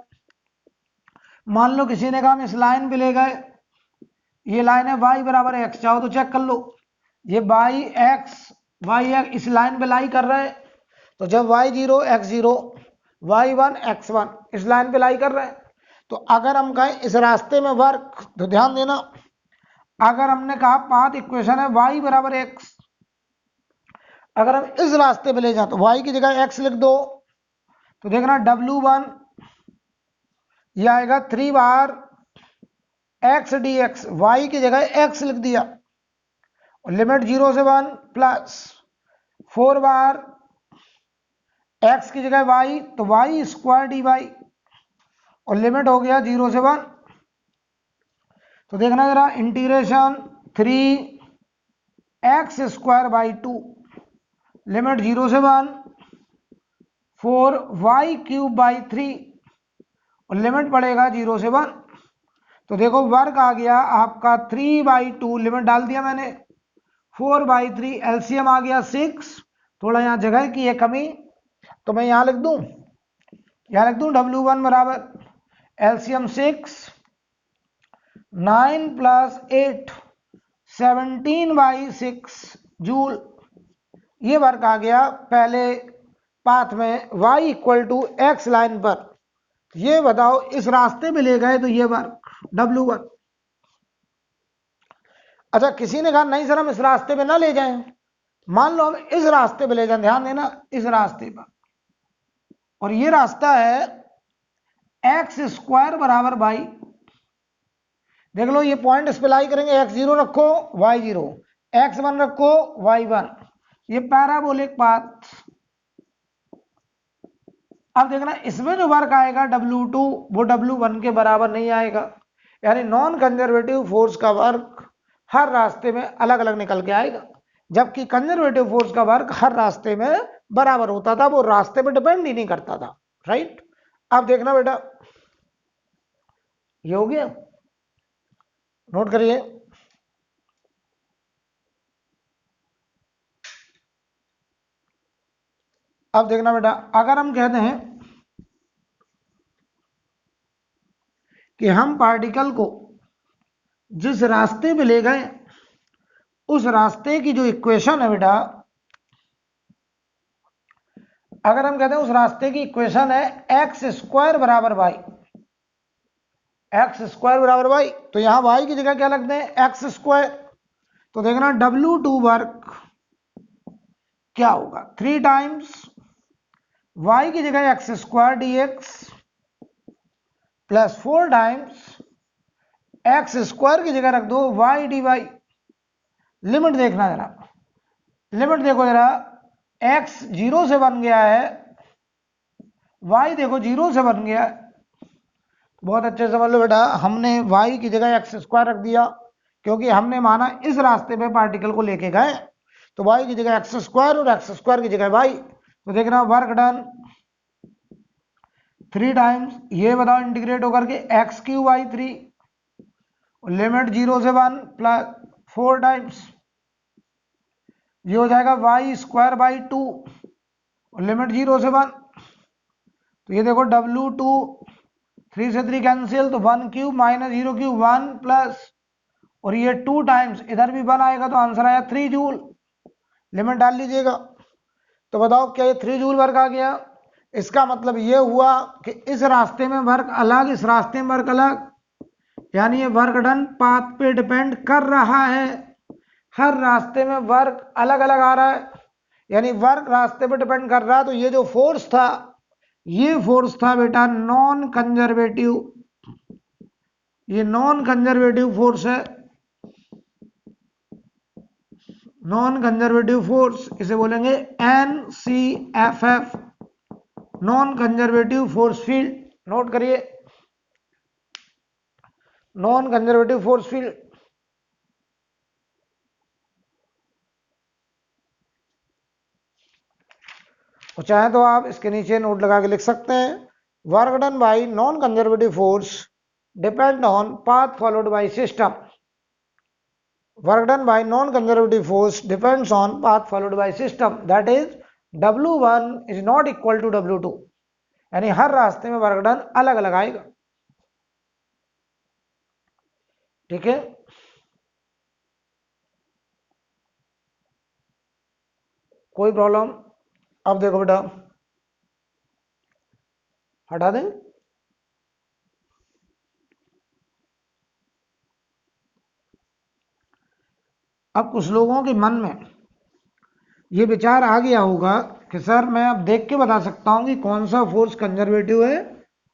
मान लो किसी ने कहा हम इस लाइन पे ले गए, ये लाइन है y बराबर x, चाहो तो चेक कर लो, ये y x इस लाइन पे लाई कर रहे हैं, तो जब y0 x0 y1 x1 इस लाइन पे लाई कर रहे हैं, तो अगर हम कहें इस रास्ते में वर्क, तो ध्यान देना अगर हमने कहा पाथ इक्वेशन है y बराबर x, अगर हम इस रास्ते पे ले जाए तो y की जगह x लिख दो, तो देखना w1 ये आएगा 3 बार x dx, y की जगह x लिख दिया और लिमिट 0 से 1 प्लस 4 बार x की जगह y, तो y स्क्वायर डी वाई और लिमिट हो गया 0 से 1। तो देखना जरा integration 3x square by 2 limit 0 से 1 4y क्यूब बाई 3 और लिमिट पड़ेगा 0 से 1। तो देखो वर्क आ गया आपका 3/2, लिमिट डाल दिया मैंने, 4/3 एलसीएम आ गया 6। थोड़ा यहाँ जगह की है कमी तो मैं यहाँ लिख दूं, W1 बराबर एलसीएम 6 9 प्लस 8 17/6 जूल। ये वर्क आ गया पहले पाथ में y equal to x line पर। ये बताओ इस रास्ते पे ले गए तो ये वर्क W1। अच्छा किसी ने कहा नहीं सर हम इस रास्ते पे ना ले जाएं, मान लो हम इस रास्ते पे ले जाएं, ध्यान देना इस रास्ते पर, और ये रास्ता है एक्स स्क्वायर बराबर बाई, देख लो ये पॉइंट इस पे लाई करेंगे, x0 रखो y0, x1 रखो y1, ये पैराबोलिक पाथ, अब देखना इसमें जो वर्क आएगा W2 वो W1 के बराबर नहीं आएगा, यानी नॉन कंजर्वेटिव फोर्स का वर्क हर रास्ते में अलग अलग निकल के आएगा, जबकि कंजर्वेटिव फोर्स का वर्क हर रास्ते में बराबर होता था, वो रास्ते पे डिपेंड ही नहीं करता था। राइट, अब देखना बेटा, ये हो गया, नोट करिए। अब देखना बेटा, अगर हम कहते हैं कि हम पार्टिकल को जिस रास्ते पे ले गए उस रास्ते की जो इक्वेशन है बेटा, अगर हम कहते हैं उस रास्ते की इक्वेशन है एक्स स्क्वायर बराबर वाई, एक्स स्क्वायर बराबर वाई, तो यहां वाई की जगह क्या लगते हैं एक्स स्क्वायर, तो देखना W2 वर्क क्या होगा 3 टाइम्स वाई की जगह x square D x plus 4 times x square की जगह रख दो वाई डी वाई। लिमिट देखना जरा, लिमिट देखो जरा, x 0 से बन गया है, y देखो 0 से बन गया है। बहुत अच्छे से समझ लो बेटा, हमने y की जगह एक्स स्क्वायर रख दिया क्योंकि हमने माना इस रास्ते पे पार्टिकल को लेके गए, तो y की जगह एक्स स्क्वायर और एक्स स्क्वायर की जगह y। तो देखना वर्क डन 3 टाइम्स, ये बताओ इंटीग्रेट होकर के एक्स क्यू बाई 3, लिमिट 0 से 1 प्लस 4 टाइम्स, ये हो जाएगा वाई स्क्वायर बाई 2 और लिमिट 0 से 1, तो ये देखो W2 3 से 3 कैंसिल, तो 1 क्यूब माइनस 0 क्यूब 1 प्लस, और ये 2 टाइम्स इधर भी 1 आएगा तो आंसर आया 3 जूल। लिमिट डाल लीजिएगा, तो बताओ क्या ये 3 जूल वर्क आ गया। इसका मतलब ये हुआ कि इस रास्ते में वर्क अलग, इस रास्ते में वर्क अलग, यानी ये वर्क डन पाथ पे डिपेंड कर रहा है, हर रास्ते में वर्क अलग अलग आ रहा है, यानी वर्क रास्ते पे डिपेंड कर रहा है। तो ये जो फोर्स था, ये फोर्स था बेटा नॉन कंजर्वेटिव, ये नॉन कंजर्वेटिव फोर्स है, नॉन कंजर्वेटिव फोर्स, इसे बोलेंगे NCFF, non conservative force field. Note करिए, नॉन कंजर्वेटिव फोर्स फील्ड। और चाहे तो आप इसके नीचे नोट लगा के लिख सकते हैं, work done by non conservative force depend on path followed by system, work done by non conservative force depends on path followed by system, that is W1 is not equal to W2, यानी हर रास्ते में work done अलग अलग आएगा। ठीक है, कोई problem? अब देखो बेटा, हटा दें, अब कुछ लोगों के मन में ये विचार आ गया होगा कि सर मैं अब देख के बता सकता हूं कि कौन सा फोर्स कंजर्वेटिव है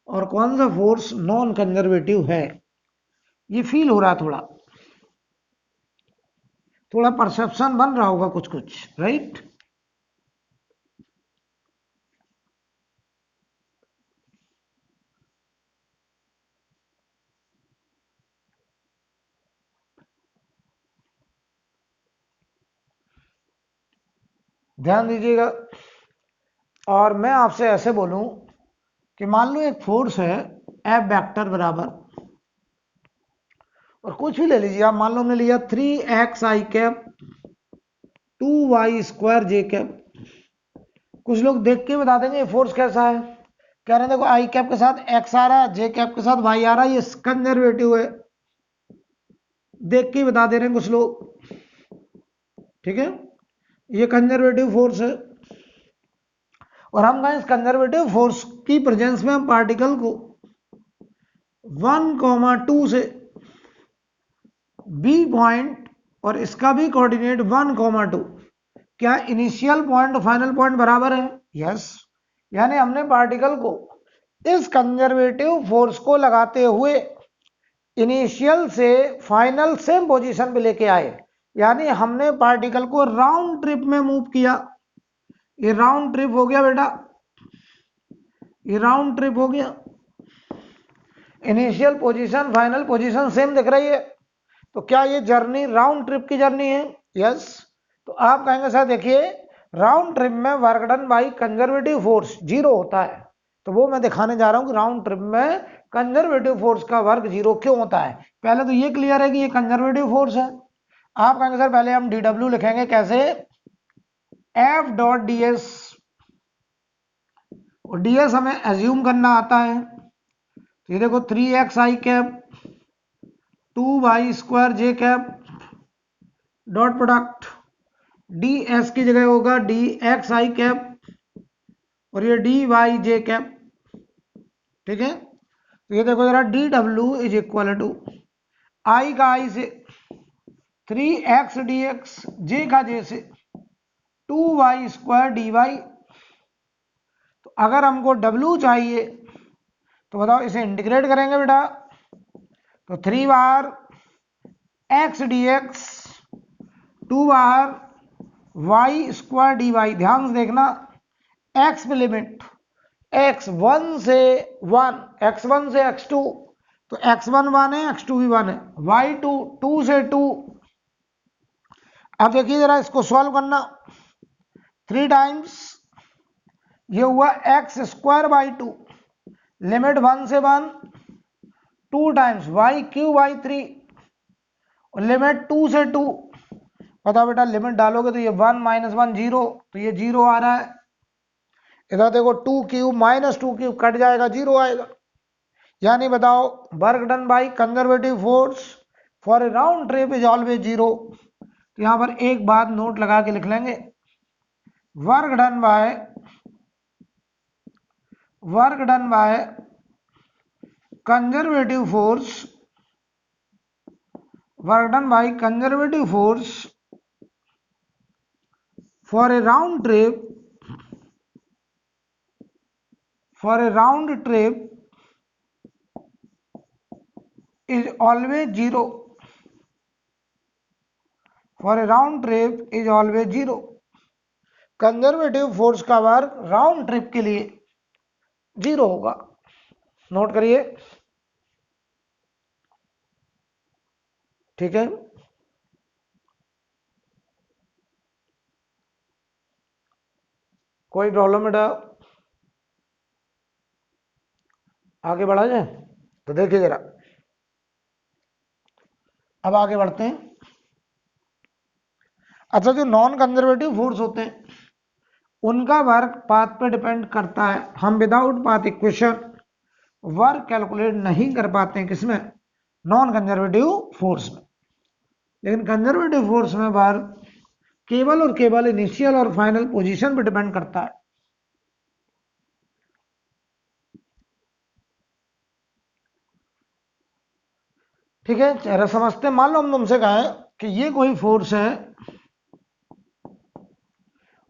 और कौन सा फोर्स नॉन कंजर्वेटिव है। ये फील हो रहा, थोड़ा थोड़ा परसेप्शन बन रहा होगा कुछ कुछ, राइट? ध्यान दीजिएगा, और मैं आपसे ऐसे बोलूं कि मान लो एक फोर्स है F वेक्टर बराबर, और कुछ भी ले लीजिए आप, मान लो हमने लिया 3xi cap 2y square J cap. कुछ लोग देख के बता देंगे ये फोर्स कैसा है, कह रहे हैं देखो आई कैप के साथ x आ रहा है, जे कैप के साथ y आ रहा है, ये कंजर्वेटिव है, देख के बता दे रहे हैं कुछ लोग। ठीक है, ये कंजर्वेटिव फोर्स है, और हम कहें इस कंजर्वेटिव फोर्स की प्रेजेंस में हम पार्टिकल को 1,2 से बी पॉइंट और इसका भी कोऑर्डिनेट 1,2, क्या इनिशियल पॉइंट और फाइनल पॉइंट बराबर है? यस, यानी हमने पार्टिकल को इस कंजर्वेटिव फोर्स को लगाते हुए इनिशियल से फाइनल सेम पोजीशन पे लेके आए, यानी हमने पार्टिकल को राउंड ट्रिप में मूव किया। ये राउंड ट्रिप हो गया बेटा, ये राउंड ट्रिप हो गया। Initial position final position same दिख रही है, तो क्या ये जर्नी राउंड ट्रिप की जर्नी है? यस। तो आप कहेंगे सर देखिए राउंड ट्रिप में work done by conservative force 0 होता है, तो वो मैं दिखाने जा रहा हूं कि राउंड ट्रिप में कंजर्वेटिव फोर्स का वर्क 0 क्यों होता है। पहले तो ये क्लियर है कि ये कंजर्वेटिव फोर्स है। आप कहेंगे सर पहले हम DW लिखेंगे कैसे, F डॉट डी एस, और ds हमें एज्यूम करना आता है, तो ये देखो 3xi cap 2y square J cap dot product ds की जगह होगा dxi कैप और ये dy जे कैप। ठीक है, तो ये देखो जरा dw is equal to i का i से 3x dx, j का j से 2y स्क्वायर dy। तो अगर हमको w चाहिए तो बताओ इसे इंटीग्रेट करेंगे बेटा, तो 3 बार x dx 2 बार y स्क्वायर dy। ध्यान से देखना x में लिमिट x1 से 1, x1 से x2, तो x1 1 है x2 भी 1 है, y2 2 से 2। अब देखिए जरा इसको सॉल्व करना, 3 टाइम्स ये हुआ x स्क्वायर बाई 2, लिमिट 1 से 1, 2 टाइम्स y क्यू बाई 3 और लिमिट 2 से 2। बताओ बेटा लिमिट डालोगे तो ये 1 माइनस 1 0, तो ये 0 आ रहा है। इधर देखो 2 क्यूब माइनस 2 क्यूब कट जाएगा, 0 आएगा। यानी बताओ work done by conservative force for A round trip is always 0। तो यहां पर एक बात नोट लगा के लिख लेंगे, work done by conservative force, work done by conservative force for A round trip is always 0, for a round trip is always 0। Conservative force का वर्क राउंड ट्रिप के लिए 0 होगा, नोट करिए। ठीक है, कोई प्रॉब्लम बेटा? आगे बढ़ा जाए तो देखिए जरा, अब आगे बढ़ते हैं। अच्छा, जो नॉन कंजर्वेटिव फोर्स होते हैं उनका वर्क पाथ पे डिपेंड करता है। हम without path equation work calculate नहीं कर पाते हैं, किसमें? नॉन कंजर्वेटिव फोर्स में। लेकिन कंजर्वेटिव फोर्स में वर्क केवल और केवल इनिशियल और फाइनल पोजीशन पे डिपेंड करता है। ठीक है, चेहरा समझते हैं। मान लो हम तुमसे कहें कि ये कोई फोर्स है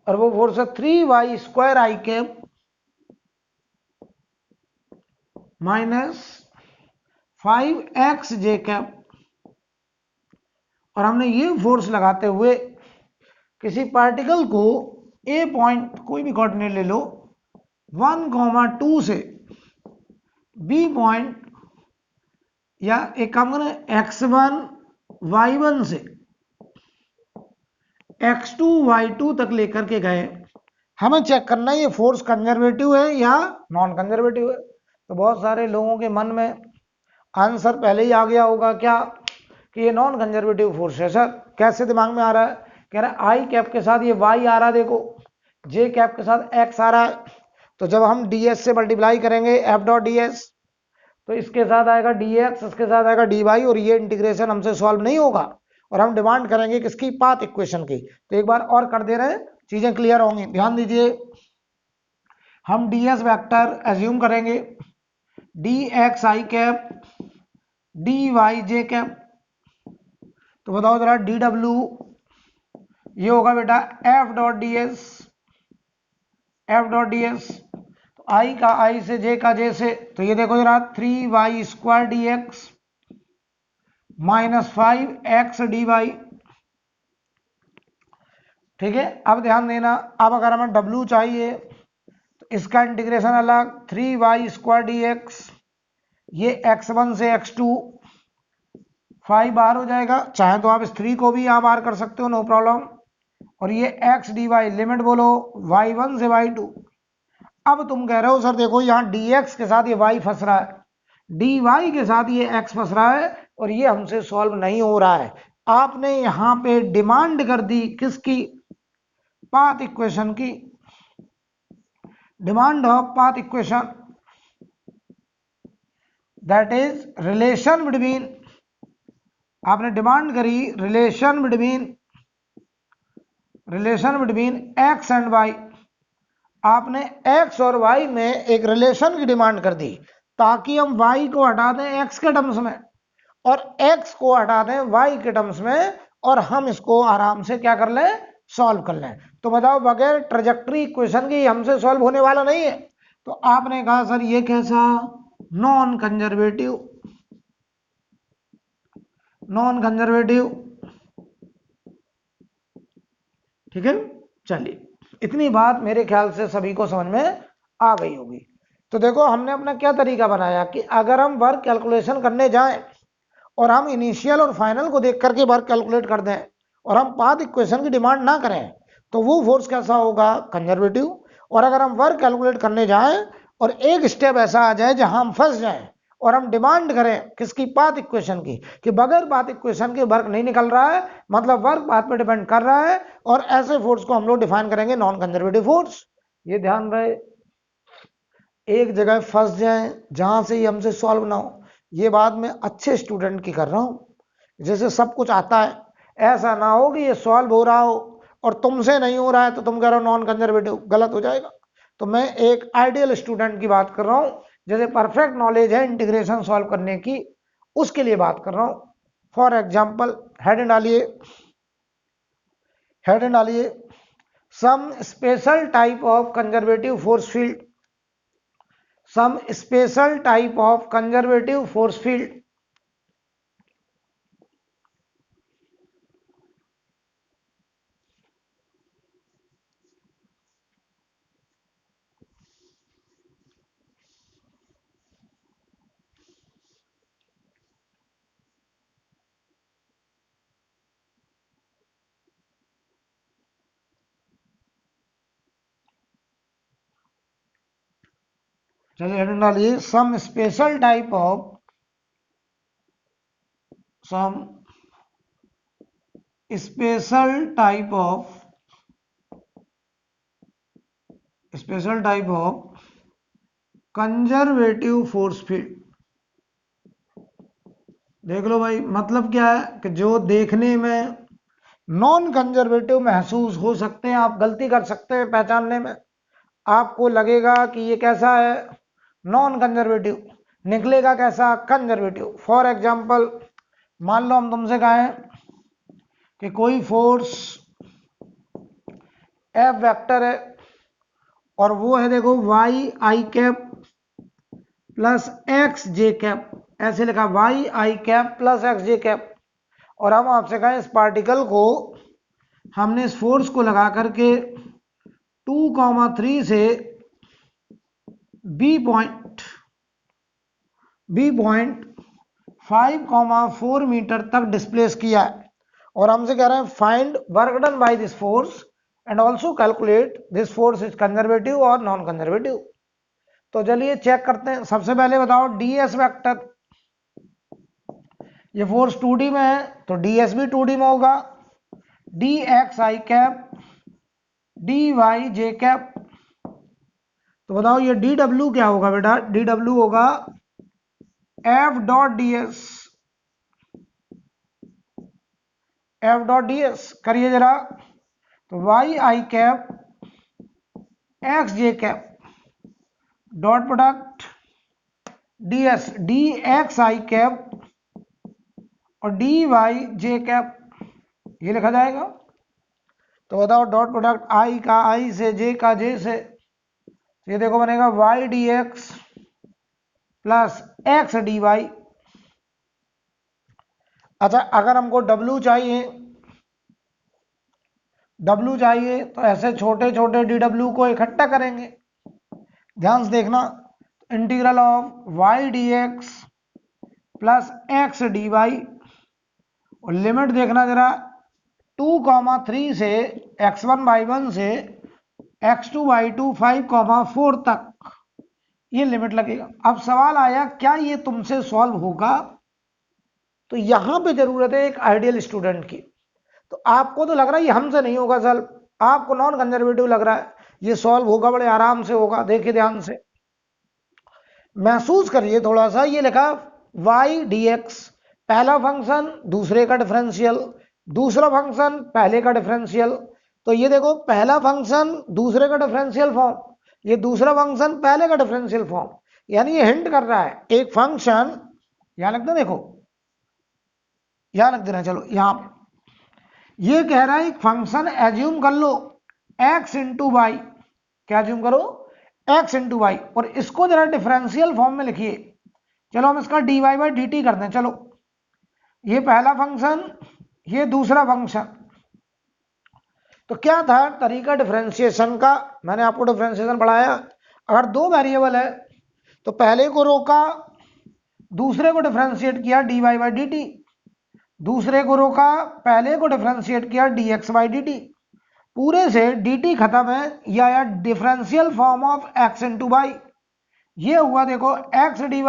और वो फोर्स है 3y स्क्वायर आई कैप माइनस 5x जे कैप, और हमने ये फोर्स लगाते हुए किसी पार्टिकल को ए पॉइंट, कोई भी कोऑर्डिनेट ले लो, 1,2 से बी पॉइंट, या एक काम करें x1 y1 से x2 y2 तक लेकर के गए। हमें चेक करना है ये फोर्स कंजर्वेटिव है या नॉन कंजर्वेटिव है। तो बहुत सारे लोगों के मन में आंसर पहले ही आ गया होगा क्या, कि ये नॉन कंजर्वेटिव फोर्स है। सर कैसे दिमाग में आ रहा है? कह रहा है आई कैप के साथ ये y आ रहा है, देखो जे कैप के साथ x आ रहा है, तो जब हम ds से मल्टीप्लाई करेंगे f डॉट ds, तो इसके साथ आएगा dx, इसके साथ आएगा dy, और ये इंटीग्रेशन हमसे सॉल्व नहीं होगा, और हम डिमांड करेंगे किसकी? पाथ इक्वेशन की। तो एक बार और कर दे रहे हैं, चीजें क्लियर होंगी। ध्यान दीजिए, हम ds वेक्टर एज्यूम करेंगे dx i cap dy j cap. तो बताओ जरा dw ये होगा बेटा f डॉट ds, तो i का i से j का j से, तो ये देखो जरा 3y square dx minus 5x dy। ठीक है, अब ध्यान देना, अब अगर हमें w चाहिए तो इसका इंटीग्रेशन अलग 3y² dx, ये x1 से x2 5 बाहर हो जाएगा, चाहे तो आप इस 3 को भी यहाँ बाहर कर सकते हो, नो प्रॉब्लम। और ये x dy लिमिट बोलो y1 से y2। अब तुम कह रहे हो सर देखो यहाँ dx के साथ ये y फंस रहा है, dy के साथ ये x फंस रहा है और ये हमसे सॉल्व नहीं हो रहा है। आपने यहाँ पे डिमांड कर दी किसकी? पाथ इक्वेशन की, demand of path equation, that is relation between, आपने डिमांड करी relation between x and y। आपने x और y में एक रिलेशन की डिमांड कर दी ताकि हम y को हटा दें x के टर्म्स में और x को हटा दें y के टर्म्स में और हम इसको आराम से क्या कर लें? सॉल्व कर लें। तो बताओ बगैर ट्रेजेक्टरी इक्वेशन की हमसे सॉल्व होने वाला नहीं है। तो आपने कहा सर ये कैसा? नॉन कंजर्वेटिव, नॉन कंजर्वेटिव, ठीक है। चलिए इतनी बात मेरे ख्याल से सभी को समझ में आ गई होगी। तो देखो हमने अपना क्या तरीका बनाया कि अगर हम वर्क कैलकुलेशन करने जाएं और हम इनिशियल और फाइनल को देख करके वर्क कैलकुलेट कर दें और हम पाथ इक्वेशन की डिमांड ना करें तो वो फोर्स कैसा होगा? कंजर्वेटिव। और अगर हम वर्क कैलकुलेट करने जाएं और एक स्टेप ऐसा आ जाए जहां हम फंस जाएं और हम डिमांड करें किसकी? पाथ इक्वेशन की, कि बगैर पाथ इक्वेशन के वर्क नहीं निकल रहा है, मतलब वर्क पाथ पे डिपेंड कर रहा है, और ऐसे फोर्स को हम लोग डिफाइन करेंगे नॉन कंजर्वेटिव फोर्स। ये ध्यान रहे, एक जगह फंस जाए जहां से ही हमसे सॉल्व ना हो। ये बात मैं अच्छे स्टूडेंट की कर रहा हूं, जैसे सब कुछ आता है, ऐसा ना हो कि ये सॉल्व हो रहा हो और तुमसे नहीं हो रहा है तो तुम कह रहे हो नॉन कंजर्वेटिव, गलत हो जाएगा। तो मैं एक आइडियल स्टूडेंट की बात कर रहा हूं, जैसे परफेक्ट नॉलेज है इंटीग्रेशन सॉल्व करने की, उसके लिए बात कर रहा हूं। फॉर एग्जाम्पल हेडिंग डालिए, हेडिंग डालिए some special type of conservative force field, some special type of conservative force field। चलिए हेडिंग डालिए some special type of, some special type of conservative force field. देख लो भाई, मतलब क्या है कि जो देखने में नॉन कंजर्वेटिव महसूस हो सकते हैं, आप गलती कर सकते हैं पहचानने में, आपको लगेगा कि ये कैसा है? नॉन कंजर्वेटिव, निकलेगा कैसा? कंजर्वेटिव। फॉर एग्जाम्पल मान लो हम तुमसे कहें कि कोई फोर्स एफ वेक्टर है और वो है देखो Y I cap plus x J cap, ऐसे लिखा Y I cap plus x J cap. और हम आपसे कहें इस पार्टिकल को हमने इस फोर्स को लगा करके 2,3 से बी पॉइंट 5,4 मीटर तक डिस्प्लेस किया है, और हमसे कह रहे हैं find work done by this force and also calculate this force is conservative और नॉन कंजर्वेटिव। तो चलिए चेक करते हैं। सबसे पहले बताओ ds वेक्टर, ये फोर्स 2D में है तो ds भी 2D में होगा, dx आई कैप dy जे कैप। तो बताओ ये dw क्या होगा बेटा? dw होगा f dot ds, f dot ds करिए जरा। तो Y I cap X J cap dot product ds D X I cap और डी वाई जे कैप, ये लिखा जाएगा। तो बताओ डॉट प्रोडक्ट आई का आई से, जे का जे से, ये देखो बनेगा y d x plus x d y. अच्छा अगर हमको W चाहिए, W चाहिए तो ऐसे छोटे छोटे DW को इकट्ठा करेंगे, ध्यान से देखना, integral of y d x plus x d y, और लिमिट देखना जरा 2,3 से x1/1 से x2/2 5,4 तक ये लिमिट लगेगा। अब सवाल आया क्या ये तुमसे सॉल्व होगा, तो यहां पे जरूरत है एक आइडियल स्टूडेंट की। तो आपको तो लग रहा है ये हमसे नहीं होगा सर, आपको नॉन कंजर्वेटिव लग रहा है, ये सॉल्व होगा, बड़े आराम से होगा। देखिए ध्यान से महसूस करिए थोड़ा सा, ये लिखा y dx, पहला फंक्शन दूसरे का डिफरेंशियल, दूसरा फंक्शन पहले का डिफरेंशियल। तो ये देखो पहला फंक्शन दूसरे का डिफरेंशियल फॉर्म, ये दूसरा फंक्शन पहले का डिफरेंशियल फॉर्म, यानी ये हिंट कर रहा है एक फंक्शन, यहां लगता है देखो, यहां लग देना, चलो यहां ये कह रहा है एक फंक्शन एज्यूम कर लो x इंटू वाई, क्या एज्यूम करो x इंटू वाई, और इसको जरा डिफरेंशियल फॉर्म में लिखिए। चलो हम इसका dy बाई डी टी कर दें। चलो ये पहला फंक्शन, ये दूसरा फंक्शन, तो क्या था तरीका डिफरेंशिएशन का, मैंने आपको डिफरेंशिएशन पढ़ाया। अगर दो वेरिएबल है तो पहले को रोका, दूसरे को डिफरेंशिएट किया dy बाई डी टी, दूसरे को रोका, पहले को डिफरेंशिएट किया dx बाई डी टी, पूरे से dt खत्म है, या differential form of x into y, ये हुआ देखो x dy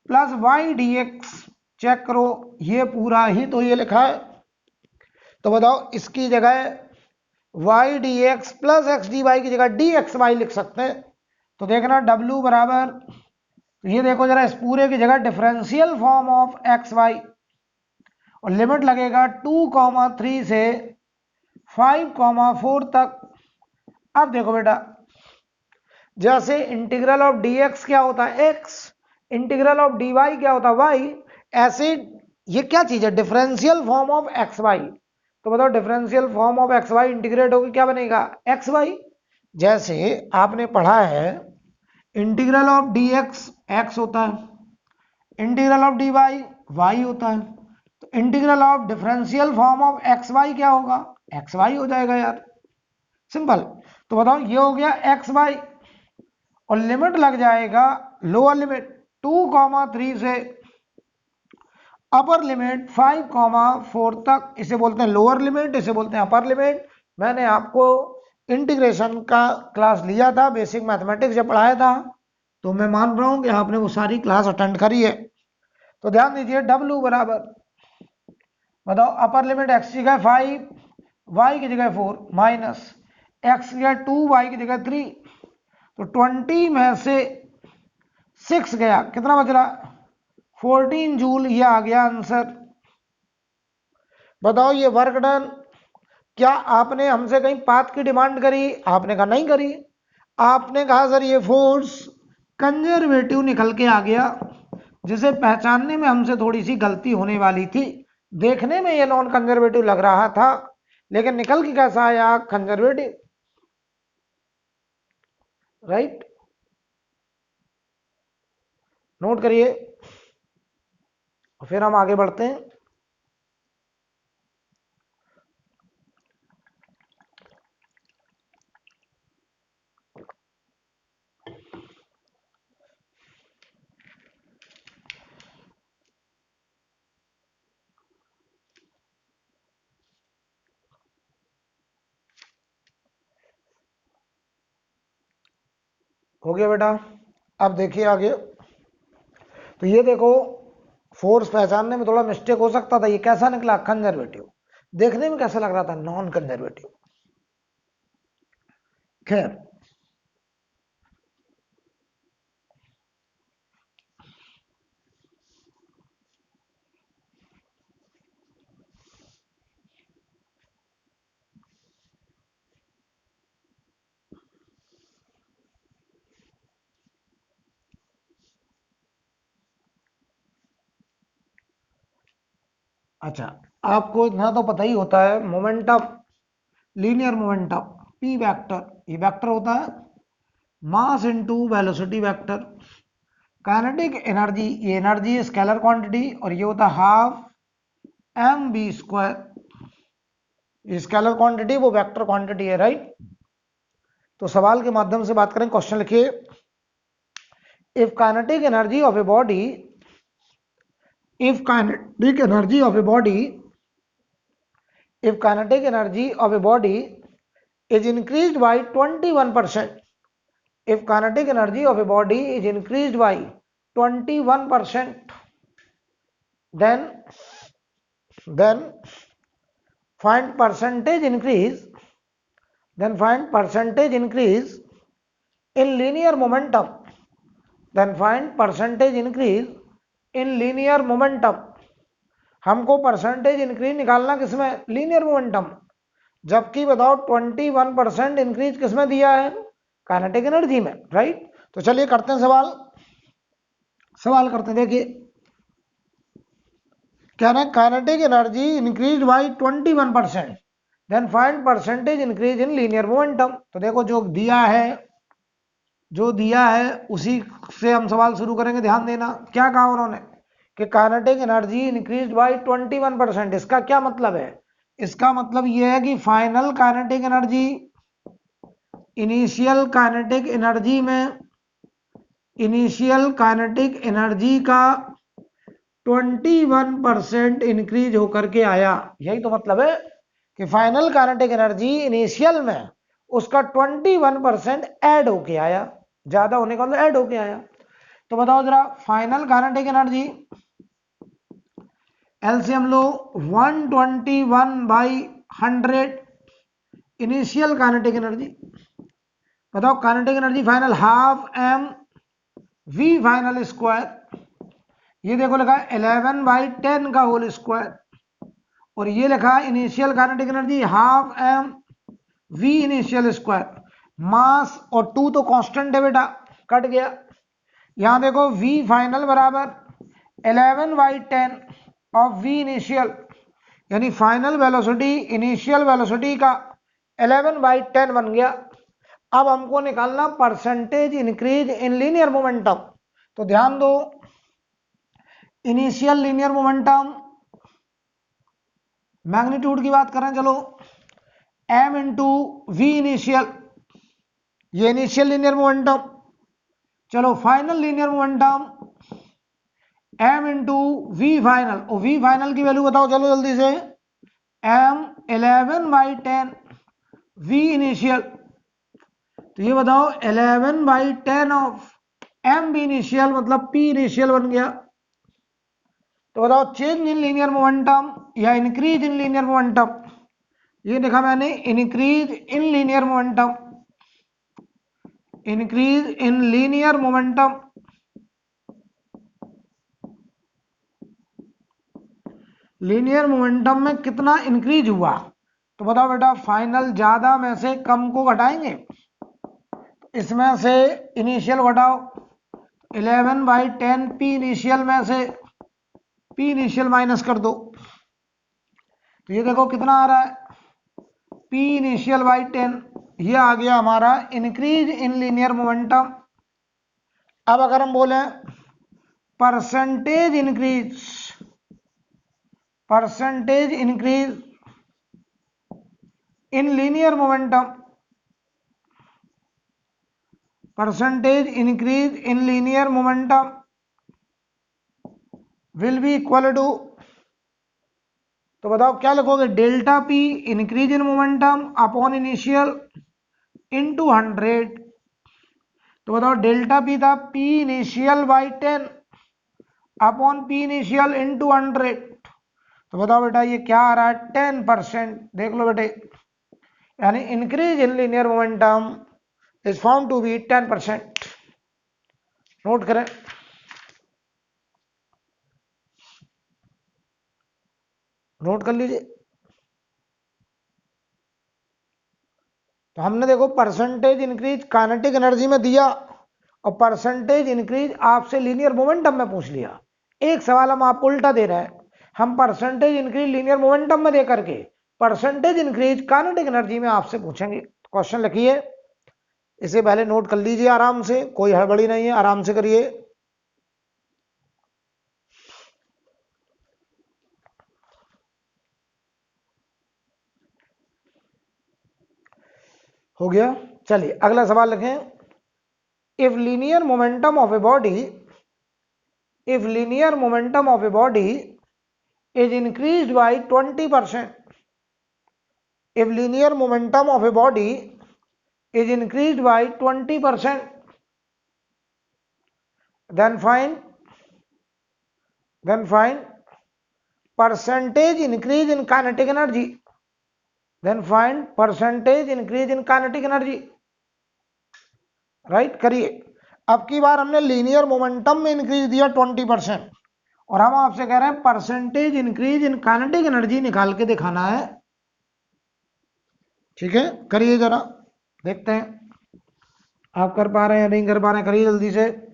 plus y dx, check करो ये पूरा ही तो ये लिखा है। तो बताओ इसकी जगह y dx plus x dy की जगह dxy लिख सकते हैं। तो देखना w बराबर, तो ये देखो जरा इस पूरे की जगह differential form of x y, और लिमिट लगेगा 2,3 से 5,4 तक। अब देखो बेटा, जैसे इंटीग्रल ऑफ dx क्या होता है x, इंटीग्रल ऑफ dy क्या होता है y, ऐसे ये क्या चीज है differential form of x y. तो बताओ differential form of x y integrate होकर क्या बनेगा एक्स वाई। जैसे आपने पढ़ा है इंटीग्रल ऑफ dx x होता है, इंटीग्रल ऑफ dy y होता है, तो integral of differential form of x y क्या होगा एक्स वाई हो जाएगा यार, सिंपल। तो बताओ ये हो गया एक्स वाई, और लिमिट लग जाएगा लोअर लिमिट 2,3 से अपर लिमिट 5,4 तक, इसे बोलते हैं लोअर लिमिट, इसे बोलते हैं अपर लिमिट। मैंने आपको इंटीग्रेशन का क्लास लिया था, बेसिक मैथमेटिक्स जब पढ़ाया था, तो मैं मान रहा हूं कि आपने वो सारी क्लास अटेंड करी है। तो ध्यान दीजिए W बराबर, बताओ अपर लिमिट x की जगह 5, y की जगह 4, माइनस x की जगह 2, y की जगह 3, तो 20 में से 6 गया, कितना बच रहा 14 जूल, ये आ गया आंसर। बताओ ये वर्क डन। क्या आपने हमसे कहीं पाथ की डिमांड करी, आपने कहा नहीं करी, आपने कहा सर ये फोर्स कंजर्वेटिव निकल के आ गया, जिसे पहचानने में हमसे थोड़ी सी गलती होने वाली थी। देखने में ये नॉन कंजर्वेटिव लग रहा था, लेकिन निकल के कैसा आया कंजर्वेटिव, राइट। नोट करिए, फिर हम आगे बढ़ते हैं। हो गया बेटा, अब देखिए आगे। तो ये देखो फोर्स पहचानने में थोड़ा मिस्टेक हो सकता था, ये कैसा निकला कंजर्वेटिव, देखने में कैसा लग रहा था नॉन कंजर्वेटिव। खैर अच्छा, आपको इतना तो पता ही होता है momentum, linear momentum P vector, ये वेक्टर होता है mass into velocity vector. Kinetic energy, ये एनर्जी है स्केलर क्वांटिटी, और ये होता है हाफ एम बी स्क्वायर, ये स्केलर क्वांटिटी वो वेक्टर क्वांटिटी है, राइट। तो सवाल के माध्यम से बात करें, क्वेश्चन लिखिए, if kinetic energy of a body, if kinetic energy of a body, if kinetic energy of a body is increased by 21%, if kinetic energy of a body is increased by 21%, then find percentage increase, then find percentage increase in linear momentum, then find percentage increase in linear momentum. हमको percentage increase निकालना किसमें, linear momentum, जबकि बताओ 21% increase किसमें दिया है, kinetic energy में, right. तो चलिए करते हैं सवाल करते हैं। देखिए क्या है, kinetic energy increase by 21%, then find percentage increase in linear momentum. तो देखो जो दिया है उसी से हम सवाल शुरू करेंगे। ध्यान देना क्या कहा उन्होंने कि काइनेटिक एनर्जी इंक्रीज बाय 21%। इसका क्या मतलब है, इसका मतलब यह है कि final kinetic energy initial kinetic energy का 21% इंक्रीज होकर के आया। यही तो मतलब है कि फाइनल काइनेटिक एनर्जी इनिशियल में उसका 21% ऐड होके आया, ज्यादा होने का मतलब ऐड होके आया। तो बताओ जरा, फाइनल काइनेटिक एनर्जी एलसीएम लो, 121/100 इनिशियल काइनेटिक एनर्जी। बताओ kinetic energy final half M v final square, ये देखो लिखा है 11/10 का होल स्क्वायर, और ये लिखा है initial kinetic energy half M we initial square. Mass और 2 तो कांस्टेंट है बेटा, कट गया। यहां देखो v फाइनल बराबर 11/10 ऑफ v इनिशियल, यानी फाइनल वेलोसिटी इनिशियल वेलोसिटी का 11/10 बन गया। अब हमको निकालना percentage increase in linear momentum. तो ध्यान दो, इनिशियल लीनियर मोमेंटम मैग्नीट्यूड की बात करें, चलो m इंटू वी इनिशियल, ये इनिशियल लीनियर मोमेंटम। चलो final linear momentum m into v final, और वी फाइनल की वैल्यू बताओ चलो जल्दी से, m 11/10 वी इनिशियल। तो ये बताओ 11/10 ऑफ m बी इनिशियल मतलब p इनिशियल बन गया। तो बताओ चेंज इन लीनियर मोमेंटम या इंक्रीज इन लीनियर मोमेंटम, ये लिखा मैंने increase in linear momentum, increase in linear momentum. Linear momentum में कितना इंक्रीज हुआ, तो बताओ बेटा फाइनल ज्यादा में से कम को घटाएंगे, इसमें से इनिशियल घटाओ 11/10 पी इनिशियल में से पी इनिशियल माइनस कर दो, तो ये देखो कितना आ रहा है पी इनिशियल बाई 10, ये आ गया हमारा इंक्रीज इन लीनियर मोमेंटम। अब अगर हम बोले percentage increase in linear momentum, percentage increase in linear momentum will be equal to, तो बताओ क्या लिखोगे, delta p increase in momentum upon initial into 100। तो बताओ डेल्टा पी था p initial by 10 upon p initial into 100। तो बताओ बेटा ये क्या आ रहा है 10%, देख लो बेटे, यानी increase in linear momentum is found to be 10%। Note करें, नोट कर लीजिए। तो हमने देखो परसेंटेज इंक्रीज काइनेटिक एनर्जी में दिया और परसेंटेज इंक्रीज आपसे लीनियर मोमेंटम में पूछ लिया। एक सवाल हम आपको उल्टा दे रहे हैं, हम परसेंटेज इंक्रीज लीनियर मोमेंटम में दे करके परसेंटेज इंक्रीज काइनेटिक एनर्जी में आपसे पूछेंगे। क्वेश्चन लिखिए, इसे पहले नोट कर लीजिए आराम से, कोई हड़बड़ी नहीं है, आराम से करिए। हो गया, चलिए अगला सवाल लिखें। If linear momentum of a body, if linear momentum of a body is increased by 20%, if linear momentum of a body is increased by 20%, then find percentage increase in kinetic energy, then find percentage increase in kinetic energy, right. करिए। अब की बार हमने linear momentum में increase दिया 20% और हम आपसे कह रहे हैं परसेंटेज इंक्रीज इन काइनेटिक एनर्जी निकाल के दिखाना है। ठीक है, करिए जरा, देखते हैं आप कर पा रहे हैं या नहीं कर पा रहे हैं। करिए जल्दी से।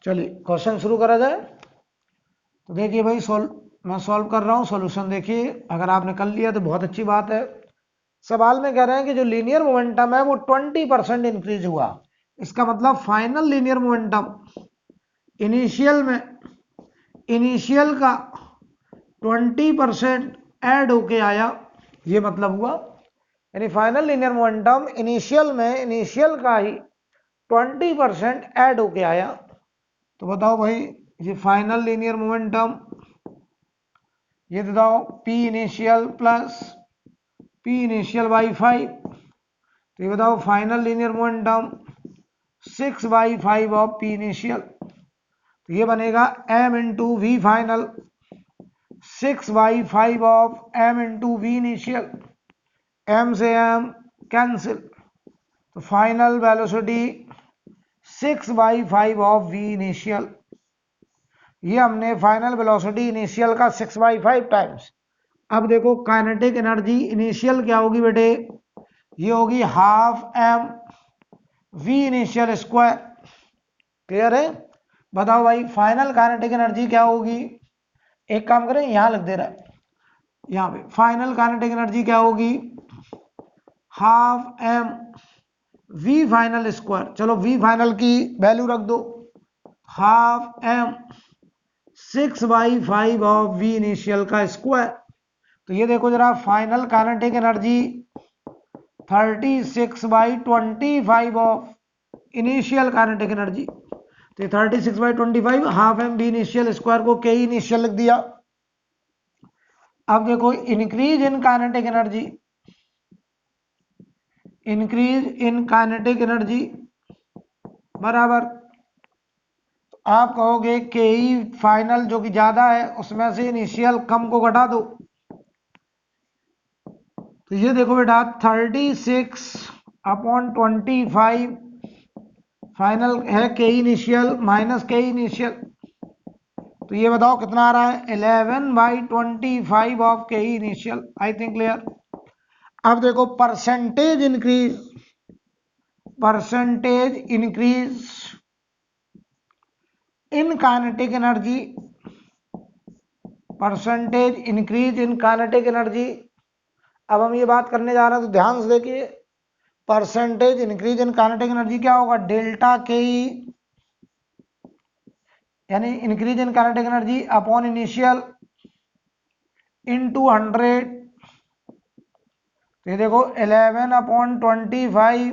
चलिए क्वेश्चन शुरू करा जाए। तो देखिए भाई, मैं सॉल्व कर रहा हूँ, सॉल्यूशन देखिए। अगर आपने कर लिया तो बहुत अच्छी बात है। सवाल में कह रहे हैं कि जो लीनियर मोमेंटम है वो 20% इंक्रीज हुआ। इसका मतलब फाइनल लीनियर मोमेंटम इनिशियल का 20% ऐड होके आया, ये मतलब हुआ। यानी फाइनल लीनियर मोमेंटम इनिशियल का ही 20% ऐड होके आया। तो बताओ भाई, ये फाइनल लीनियर मोमेंटम, ये बताओ P initial plus P initial by 5, तो ये बताओ final linear momentum 6/5 of P initial, तो ये बनेगा m into v final 6/5 of m into v initial, m से m कैंसिल, तो final velocity 6/5 of v initial. ये हमने फाइनल वेलोसिटी इनिशियल का 6/5 टाइम्स। अब देखो काइनेटिक एनर्जी इनिशियल क्या होगी बेटे, ये होगी half m v initial square. Clear है? बताओ भाई फाइनल काइनेटिक एनर्जी क्या होगी। एक काम करें, यहां लिख दे रहा है, यहां पे फाइनल काइनेटिक एनर्जी क्या होगी, half m v final square. चलो v फाइनल की वैल्यू रख दो, half m 6/5 of v initial का स्क्वायर। तो ये देखो जरा, final kinetic energy 36/25 of initial kinetic energy. तो 36/25 half m v initial square को के इनिशियल लिख दिया। अब देखो increase in kinetic energy, increase in kinetic energy बराबर, तो आप कहोगे के ई फाइनल जो कि ज्यादा है उसमें से इनिशियल कम को घटा दो। तो ये देखो बेटा 36/25 फाइनल है के इनिशियल माइनस के इनिशियल, तो ये बताओ कितना आ रहा है 11/25 ऑफ के इनिशियल। आई थिंक क्लियर। अब देखो परसेंटेज इंक्रीज इन काइनेटिक एनर्जी, परसेंटेज इंक्रीज इन काइनेटिक एनर्जी। अब हम ये बात करने जा रहे हैं तो ध्यान से देखिए, परसेंटेज इंक्रीज इन काइनेटिक एनर्जी क्या होगा, डेल्टा के ई, यानी इंक्रीज इन kinetic energy upon initial into 100। तो ये देखो 11/25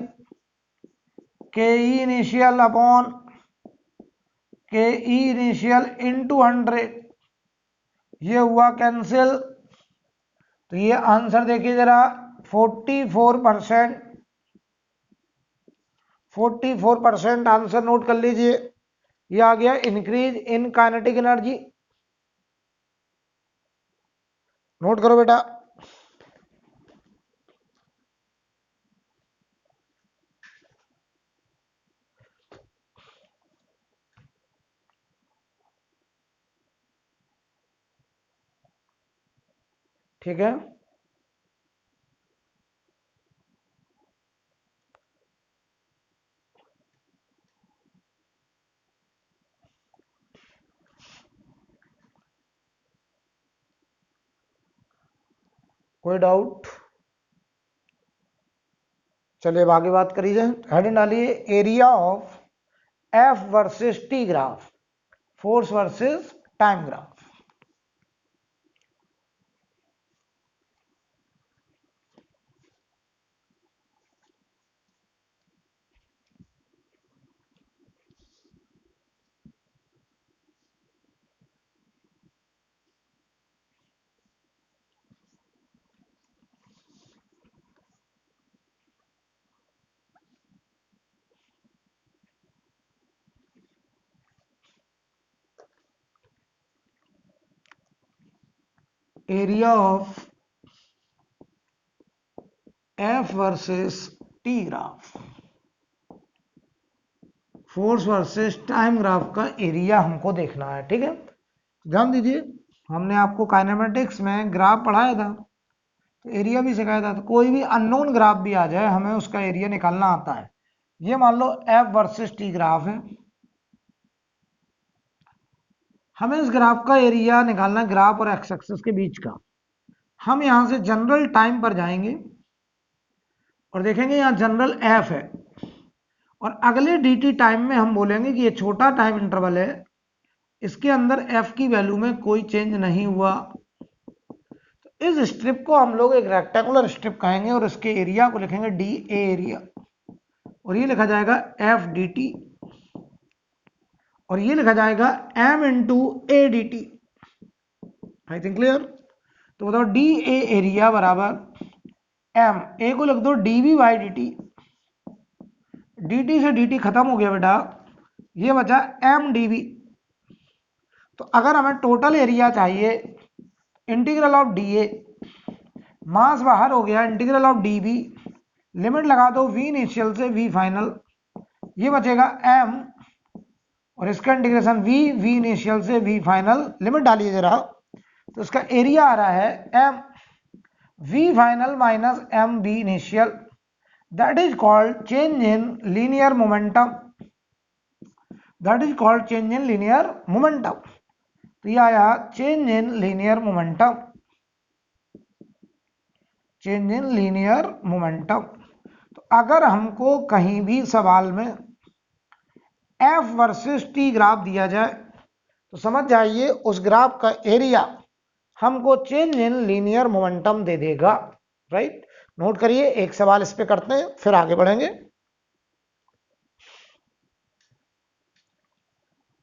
के ई इनिशियल अपॉन के ई इनिशियल इनटू 100, ये हुआ कैंसिल। तो ये आंसर देखिए जरा 44% आंसर नोट कर लीजिए। ये आ गया increase in kinetic energy. Note करो बेटा। ठीक है, कोई डाउट? चलिए अब आगे बात करी जाए। हेडिंग डालिए area of F versus T graph, force versus time graph. Area of F versus T graph, force versus time graph का एरिया हमको देखना है। ठीक है, ध्यान दीजिए, हमने आपको काइनेमेटिक्स में ग्राफ पढ़ाया था, तो एरिया भी सिखाया था। तो कोई भी अननोन ग्राफ भी आ जाए, हमें उसका एरिया निकालना आता है। ये मान लो एफ वर्सेस टी ग्राफ है, हमें इस ग्राफ का एरिया निकालना है, ग्राफ और एक्स एक्सिस के बीच का। हम यहां से जनरल टाइम पर जाएंगे और देखेंगे यहां जनरल एफ है, और अगले dt टाइम में हम बोलेंगे कि ये छोटा टाइम इंटरवल है, इसके अंदर एफ की वैल्यू में कोई चेंज नहीं हुआ। तो इस स्ट्रिप को हम लोग एक रेक्टेंगुलर स्ट्रिप कहेंगे और इसके एरिया को लिखेंगे डी ए एरिया, और ये लिखा जाएगा एफ डी टी, और ये लिखा जाएगा m into a d t. I think clear. तो बताओ डी ए एरिया बराबर एम, ए को लिख दो d v by d t, d t से डी टी खत्म हो गया बेटा, ये बचा एम डी वी। तो अगर हमें टोटल एरिया चाहिए, integral of d a, mass बाहर हो गया, integral of d v, limit लगा दो वी इनिशियल से वी फाइनल, ये बचेगा एम, और इसका इंटीग्रेशन वी इनिशियल से वी फाइनल, लिमिट डालिए जरा, तो इसका एरिया आ रहा है m v final minus m we initial, that is called change in linear momentum, that is called change in linear momentum. तो ये आया change in linear momentum, change in linear momentum. तो अगर हमको कहीं भी सवाल में एफ वर्सेस टी ग्राफ दिया जाए, तो समझ जाइए उस ग्राफ का एरिया हमको चेंज इन लीनियर मोमेंटम दे देगा। राइट, नोट करिए, एक सवाल इस पे करते हैं फिर आगे बढ़ेंगे।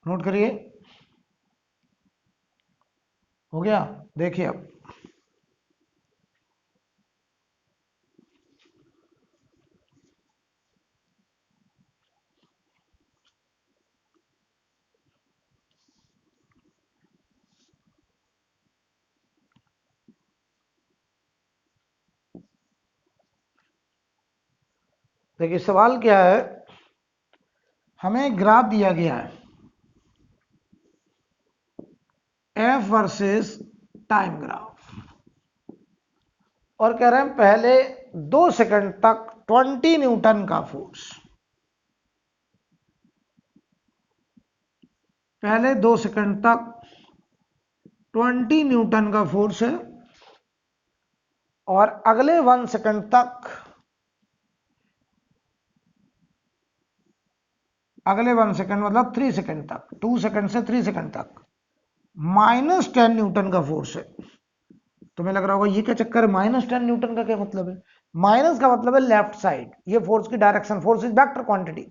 नोट करिए, हो गया, देखिए अब देखिए सवाल क्या है, हमें ग्राफ दिया गया है एफ वर्सेस टाइम ग्राफ, और कह रहे हैं पहले 2 सेकंड तक 20 न्यूटन का फोर्स, पहले 2 सेकंड तक 20 न्यूटन का फोर्स है, और अगले 1 सेकंड तक, अगले 1 सेकंड मतलब 3 सेकंड तक, 2 सेकंड से 3 सेकंड तक -10 न्यूटन का फोर्स है। तुम्हें लग रहा होगा ये क्या चक्कर है, -10 न्यूटन का क्या मतलब है? माइनस का मतलब है लेफ्ट साइड, ये फोर्स की direction, force is vector quantity.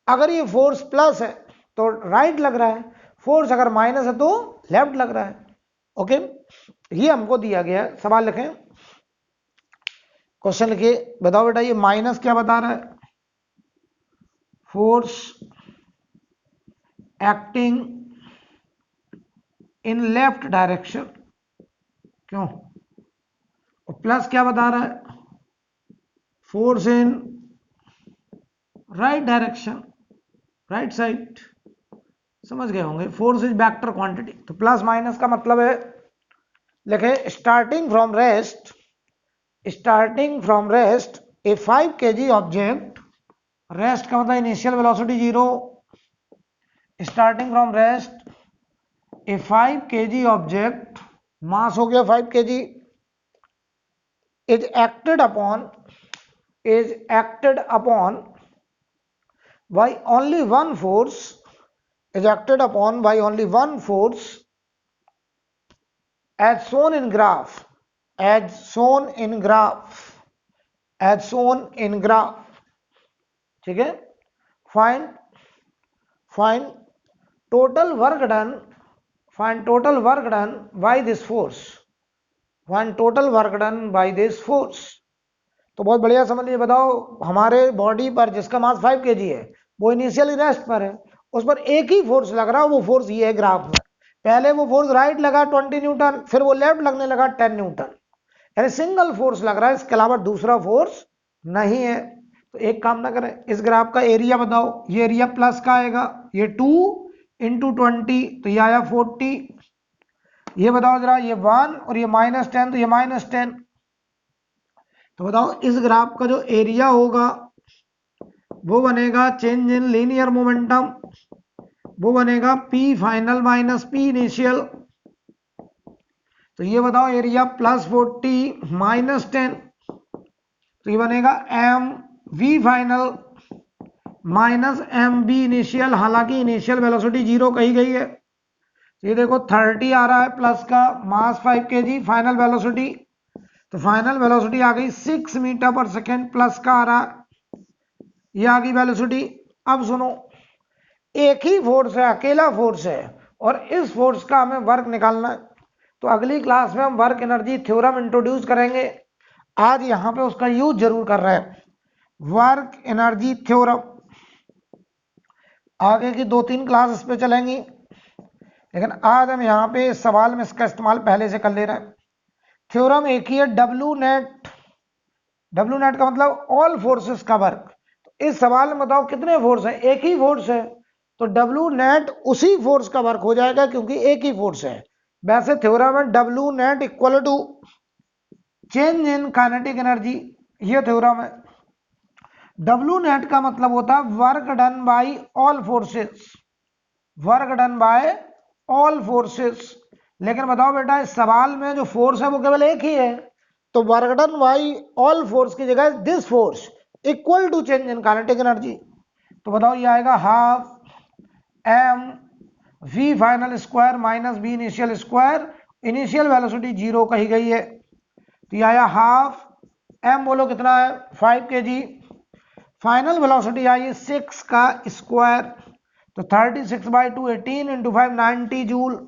अगर ये फोर्स प्लस है तो राइट लग रहा है, फोर्स अगर माइनस है तो लेफ्ट लग रहा है। ओके, ये हमको दिया गया है। सवाल लिखें, क्वेश्चन लिखिए, बताओ बेटा ये माइनस क्या बता रहा है? Force acting in left direction, क्यों? और प्लस क्या बता रहा है? Force in right direction, right side. समझ गए होंगे, फोर्स इज वेक्टर क्वांटिटी। तो प्लस माइनस का मतलब है, लिखे starting from rest, starting from rest a 5 kg object, rest का मतलब initial velocity 0, starting from rest a 5 kg object, mass हो गया 5 kg, is acted upon is acted upon by only one force, is acted upon by only one force as shown in graph, as shown in graph, as shown in graph. ठीक है, find total work done, find total work done by this force, find total work done by this force. तो बहुत बढ़िया समझ लीजिए, बताओ हमारे body पर जिसका मास 5 kg है वो इनिशियली रेस्ट पर है, उस पर एक ही फोर्स लग रहा है, वो फोर्स ये है ग्राफ में। पहले वो फोर्स राइट लगा 20 न्यूटन, फिर वो लेफ्ट लगने लगा 10 न्यूटन, यानी सिंगल फोर्स लग रहा है, इसके अलावा दूसरा फोर्स नहीं है। तो एक काम ना करें, इस ग्राफ का एरिया बताओ, ये एरिया प्लस का आएगा, ये 2 × 20 तो ये आया 40, ये बताओ जरा ये 1 और ये -10 तो ये -10। तो बताओ इस ग्राफ का जो एरिया होगा वो बनेगा चेंज इन लीनियर मोमेंटम, वो बनेगा P final minus P initial. तो ये बताओ एरिया +40 -10 तो ये बनेगा mv final minus mv initial, हालांकि इनिशियल वेलोसिटी 0 कही गई है। ये देखो 30 आ रहा है प्लस का, मास 5 kg, फाइनल वेलोसिटी, तो फाइनल वेलोसिटी आ गई 6 मीटर पर सेकेंड प्लस का आ रहा, ये आ गई वेलोसिटी। अब सुनो, एक ही फोर्स है, अकेला फोर्स है, और इस फोर्स का हमें वर्क निकालना है। तो अगली क्लास में हम वर्क एनर्जी थ्योरम इंट्रोड्यूस करेंगे, आज यहां पे उसका यूज जरूर कर रहे हैं, वर्क एनर्जी थ्योरम। आगे की 2-3 क्लास इस पे चलेंगी, लेकिन आज हम यहाँ पे इस सवाल में इसका इस्तेमाल पहले से कर ले रहे हैं। थ्योरम एक ही है, डब्ल्यू नेट, डब्ल्यू नेट का मतलब ऑल फोर्सेस का वर्क। तो इस सवाल में बताओ कितने फोर्स है, एक ही फोर्स है, तो डब्ल्यू नेट उसी फोर्स का वर्क हो जाएगा क्योंकि एक ही फोर्स है। वैसे थ्योरम है W net equal to change in kinetic energy, ये थ्योरम है। डब्ल्यू नेट का मतलब होता है work done by all forces, work done by all forces. लेकिन बताओ बेटा इस सवाल में जो फोर्स है वो केवल एक ही है, तो work done by all force की जगह this force equal to change in kinetic energy. तो बताओ ये आएगा half m v final square minus v initial square, initial velocity 0 कही गई है, तो ये आया हाफ m, बोलो कितना है 5 kg, फाइनल वेलोसिटी आई 6 का स्क्वायर, तो 36/2 18 × 5 90 जूल,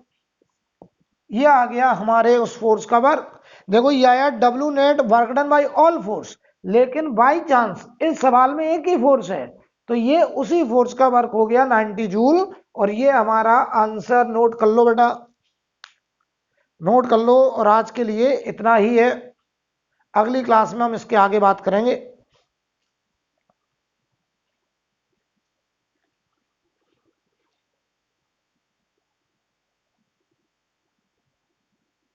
ये आ गया हमारे उस फोर्स का वर्क। देखो ये आया W net work done by all force, लेकिन बाय चांस इस सवाल में एक ही फोर्स है, तो ये उसी फोर्स का वर्क हो गया 90 जूल, और ये हमारा आंसर नोट कर लो बेटा, नोट कर लो। और आज के लिए इतना ही है, अगली क्लास में हम इसके आगे बात करेंगे।